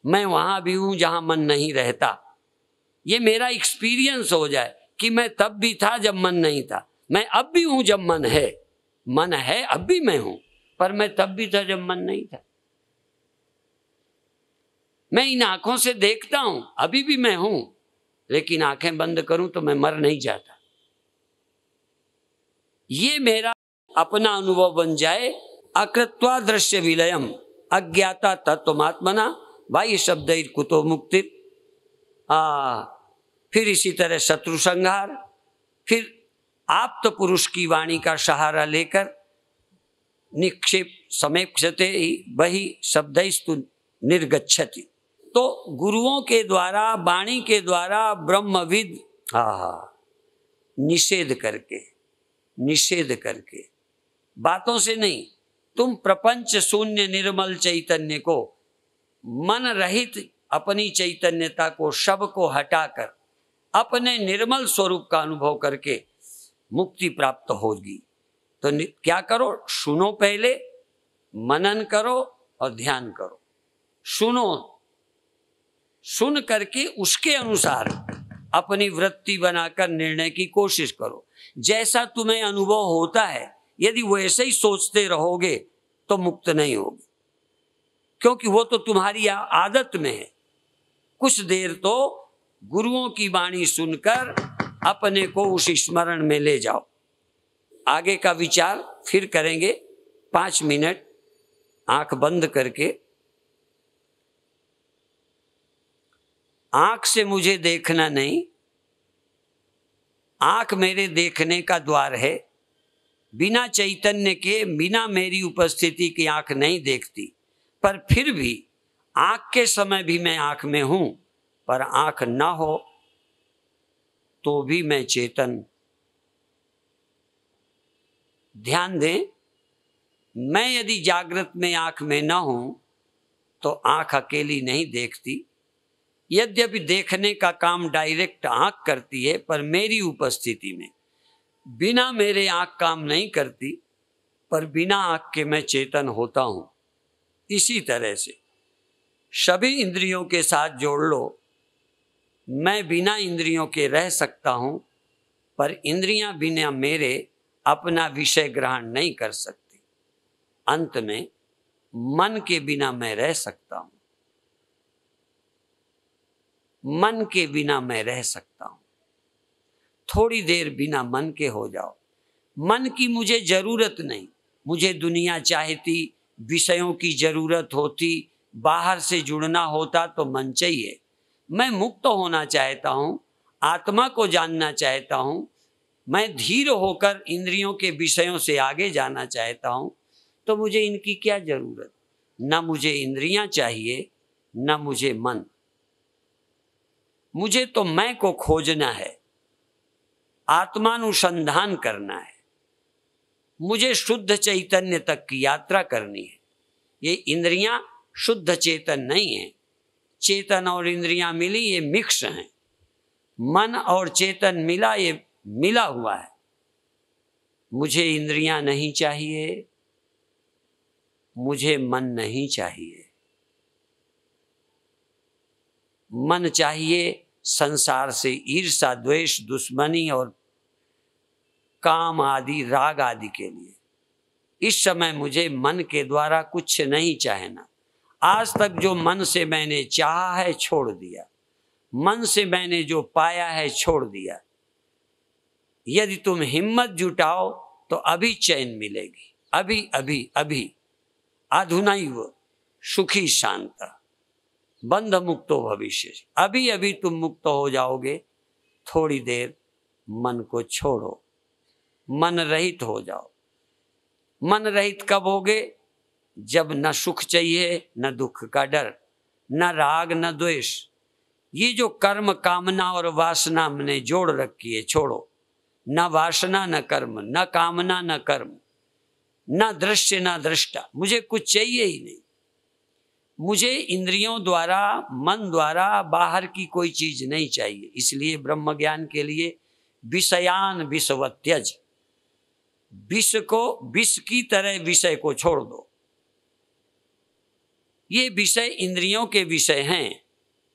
मैं वहां भी हूं जहां मन नहीं रहता। ये मेरा एक्सपीरियंस हो जाए कि मैं तब भी था जब मन नहीं था, मैं अब भी हूं जब मन है। मन है अब भी मैं हूं, पर मैं तब भी था जब मन नहीं था। मैं इन आंखों से देखता हूं, अभी भी मैं हूं, लेकिन आंखें बंद करूं तो मैं मर नहीं जाता। ये मेरा अपना अनुभव बन जाए। अकृत्वा दृश्य विलयम अज्ञाता तत्वमात्मना बाह्य शब्द कुतो मुक्ति। फिर इसी तरह शत्रु संहार, फिर आप्त पुरुष की वाणी का सहारा लेकर निक्षेप समेक्षते ही वही शब्दैस्तु निर्गच्छति। तो गुरुओं के द्वारा, वाणी के द्वारा ब्रह्मविद निषेध करके बातों से नहीं, तुम प्रपंच शून्य निर्मल चैतन्य को, मन रहित अपनी चैतन्यता को, शब को हटाकर अपने निर्मल स्वरूप का अनुभव करके मुक्ति प्राप्त होगी। तो क्या करो? सुनो, पहले मनन करो और ध्यान करो। सुनो, सुन करके उसके अनुसार अपनी वृत्ति बनाकर निर्णय की कोशिश करो। जैसा तुम्हें अनुभव होता है, यदि वैसे ही सोचते रहोगे तो मुक्त नहीं होगे, क्योंकि वो तो तुम्हारी आदत में है। कुछ देर तो गुरुओं की वाणी सुनकर अपने को उस स्मरण में ले जाओ। आगे का विचार फिर करेंगे 5 मिनट आंख बंद करके। आंख से मुझे देखना नहीं, आंख मेरे देखने का द्वार है। बिना चैतन्य के, बिना मेरी उपस्थिति की आंख नहीं देखती, पर फिर भी आंख के समय भी मैं आंख में हूं, पर आंख ना हो तो भी मैं चेतन। ध्यान दें, मैं यदि जागृत में आंख में ना हूं तो आंख अकेली नहीं देखती। यद्यपि देखने का काम डायरेक्ट आंख करती है, पर मेरी उपस्थिति में बिना मेरे आंख काम नहीं करती, पर बिना आंख के मैं चेतन होता हूं। इसी तरह से सभी इंद्रियों के साथ जोड़ लो। मैं बिना इंद्रियों के रह सकता हूं, पर इंद्रियां बिना मेरे अपना विषय ग्रहण नहीं कर सकती। अंत में मन के बिना मैं रह सकता हूं, मन के बिना मैं रह सकता हूं। थोड़ी देर बिना मन के हो जाओ। मन की मुझे जरूरत नहीं। मुझे दुनिया चाहती, विषयों की जरूरत होती, बाहर से जुड़ना होता तो मन चाहिए। मैं मुक्त होना चाहता हूं, आत्मा को जानना चाहता हूं, मैं धीर होकर इंद्रियों के विषयों से आगे जाना चाहता हूं, तो मुझे इनकी क्या जरूरत? ना मुझे इंद्रियां चाहिए, ना मुझे मन। मुझे तो मैं को खोजना है, आत्मानुसंधान करना है। मुझे शुद्ध चैतन्य तक की यात्रा करनी है। ये इंद्रियां शुद्ध चेतन नहीं है। चेतन और इंद्रियां मिली, ये मिक्स हैं। मन और चेतन मिला, ये मिला हुआ है। मुझे इंद्रियां नहीं चाहिए, मुझे मन नहीं चाहिए। मन चाहिए संसार से ईर्ष्या, द्वेष, दुश्मनी और काम आदि, राग आदि के लिए। इस समय मुझे मन के द्वारा कुछ नहीं चाहना। आज तक जो मन से मैंने चाहा है छोड़ दिया, मन से मैंने जो पाया है छोड़ दिया। यदि तुम हिम्मत जुटाओ तो अभी चैन मिलेगी। अभी अभी अभी अधुनैव सुखी शांता बंध मुक्तो भविष्य। अभी अभी तुम मुक्त हो जाओगे। थोड़ी देर मन को छोड़ो, मन रहित हो जाओ। मन रहित कब होगे? जब न सुख चाहिए, न दुख का डर, न राग, न द्वेष। ये जो कर्म, कामना और वासना हमने जोड़ रखी है, छोड़ो। न वासना न कर्म, न कामना न कर्म, न दृश्य न दृष्टा। मुझे कुछ चाहिए ही नहीं। मुझे इंद्रियों द्वारा, मन द्वारा बाहर की कोई चीज नहीं चाहिए। इसलिए ब्रह्म ज्ञान के लिए विषयान विषवत् त्यज। विष को, विष की तरह विषय को छोड़ दो। ये विषय इंद्रियों के विषय हैं।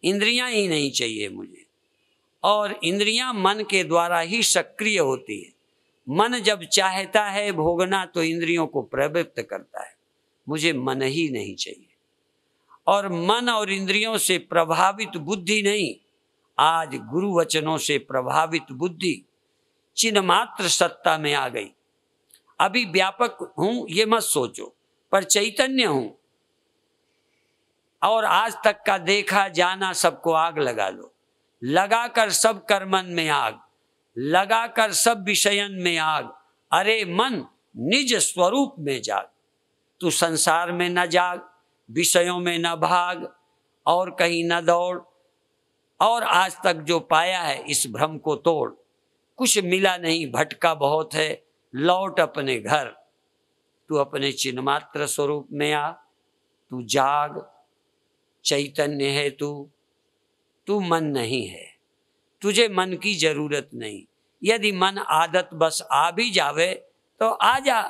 इंद्रियां ही नहीं चाहिए मुझे। और इंद्रियां मन के द्वारा ही सक्रिय होती है। मन जब चाहता है भोगना तो इंद्रियों को प्रवृत्त करता है। मुझे मन ही नहीं चाहिए। और मन और इंद्रियों से प्रभावित बुद्धि नहीं, आज गुरु वचनों से प्रभावित बुद्धि चिन्ह मात्र सत्ता में आ गई। अभी व्यापक हूं ये मत सोचो, पर चैतन्य हूं। और आज तक का देखा जाना सबको आग लगा लो। लगाकर सब कर्मन में आग, लगाकर सब विषयन में आग। अरे मन निज स्वरूप में जाग। तू संसार में न जाग, विषयों में न भाग और कहीं न दौड़, और आज तक जो पाया है इस भ्रम को तोड़। कुछ मिला नहीं, भटका बहुत है, लौट अपने घर। तू अपने चिन्मात्र स्वरूप में आ, तू जाग, चैतन्य है तू मन नहीं है, तुझे मन की जरूरत नहीं। यदि मन आदत बस आ भी जावे तो आ जा,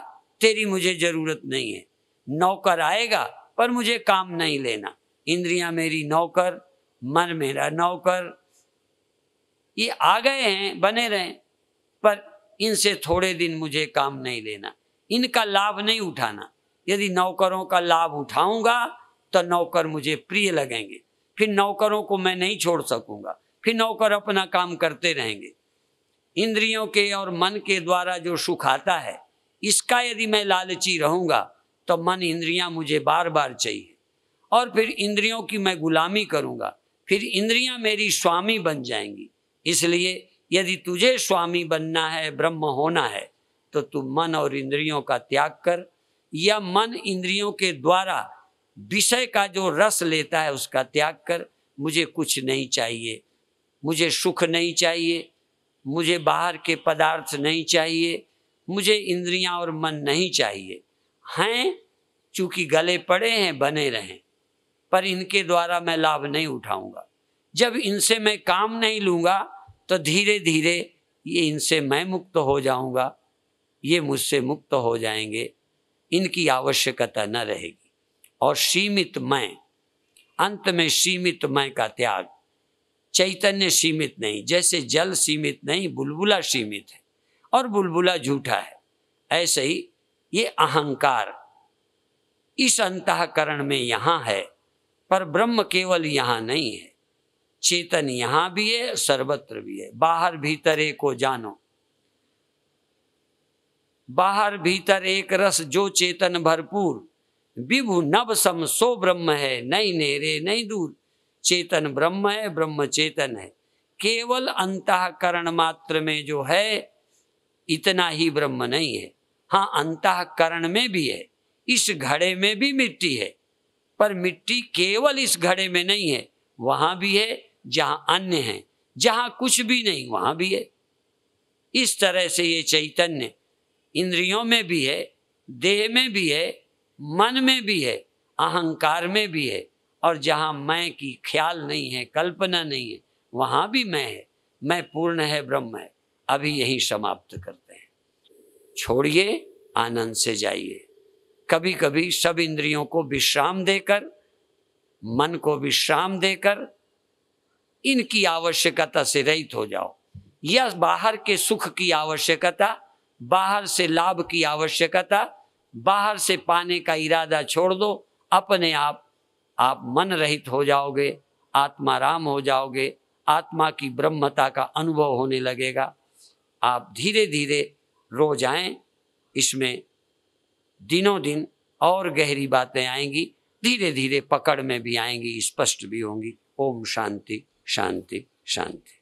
तेरी मुझे जरूरत नहीं है। नौकर आएगा पर मुझे काम नहीं लेना। इंद्रियां मेरी नौकर, मन मेरा नौकर। ये आ गए हैं, बने रहें, पर इनसे थोड़े दिन मुझे काम नहीं लेना, इनका लाभ नहीं उठाना। यदि नौकरों का लाभ उठाऊंगा तो नौकर मुझे प्रिय लगेंगे, फिर नौकरों को मैं नहीं छोड़ सकूंगा, फिर नौकर अपना काम करते रहेंगे। इंद्रियों के और मन के द्वारा जो सुख आता है, इसका यदि मैं लालची रहूंगा तो मन इंद्रियां मुझे बार बार चाहिए, और फिर इंद्रियों की मैं गुलामी करूंगा, फिर इंद्रियां मेरी स्वामी बन जाएंगी। इसलिए यदि तुझे स्वामी बनना है, ब्रह्म होना है, तो तू मन और इंद्रियों का त्याग कर, या मन इंद्रियों के द्वारा विषय का जो रस लेता है उसका त्याग कर। मुझे कुछ नहीं चाहिए, मुझे सुख नहीं चाहिए, मुझे बाहर के पदार्थ नहीं चाहिए, मुझे इंद्रियां और मन नहीं चाहिए। हैं चूंकि गले पड़े हैं, बने रहें, पर इनके द्वारा मैं लाभ नहीं उठाऊंगा। जब इनसे मैं काम नहीं लूंगा तो धीरे धीरे ये इनसे मैं मुक्त हो जाऊंगा, ये मुझसे मुक्त हो जाएंगे, इनकी आवश्यकता न रहेगी। और सीमित मैं, अंत में सीमित मैं का त्याग। चैतन्य सीमित नहीं, जैसे जल सीमित नहीं, बुलबुला सीमित है और बुलबुला झूठा है। ऐसे ही ये अहंकार इस अंतःकरण में यहाँ है, पर ब्रह्म केवल यहाँ नहीं है। चेतन यहाँ भी है, सर्वत्र भी है। बाहर भीतर एक को जानो, बाहर भीतर एक रस जो चेतन भरपूर। विभु नभ सम सो ब्रह्म है, नहीं नेरे नहीं दूर। चेतन ब्रह्म है, ब्रह्म चेतन है। केवल अंतःकरण मात्र में जो है इतना ही ब्रह्म नहीं है। हाँ, अंतःकरण में भी है, इस घड़े में भी मिट्टी है, पर मिट्टी केवल इस घड़े में नहीं है, वहां भी है जहां अन्य है, जहां कुछ भी नहीं वहां भी है। इस तरह से ये चैतन्य इंद्रियों में भी है, देह में भी है, मन में भी है, अहंकार में भी है, और जहां मैं की ख्याल नहीं है, कल्पना नहीं है, वहां भी मैं है। मैं पूर्ण है, ब्रह्म है। अभी यही समाप्त करते हैं। छोड़िए, आनंद से जाइए। कभी कभी सब इंद्रियों को विश्राम देकर, मन को विश्राम देकर, इनकी आवश्यकता से रहित हो जाओ। यह बाहर के सुख की आवश्यकता, बाहर से लाभ की आवश्यकता, बाहर से पाने का इरादा छोड़ दो। अपने आप मन रहित हो जाओगे, आत्माराम हो जाओगे, आत्मा की ब्रह्मता का अनुभव होने लगेगा। आप धीरे धीरे रोज आएं, इसमें दिनों दिन और गहरी बातें आएंगी, धीरे धीरे पकड़ में भी आएंगी, स्पष्ट भी होंगी। ओम शांति शांति शांति।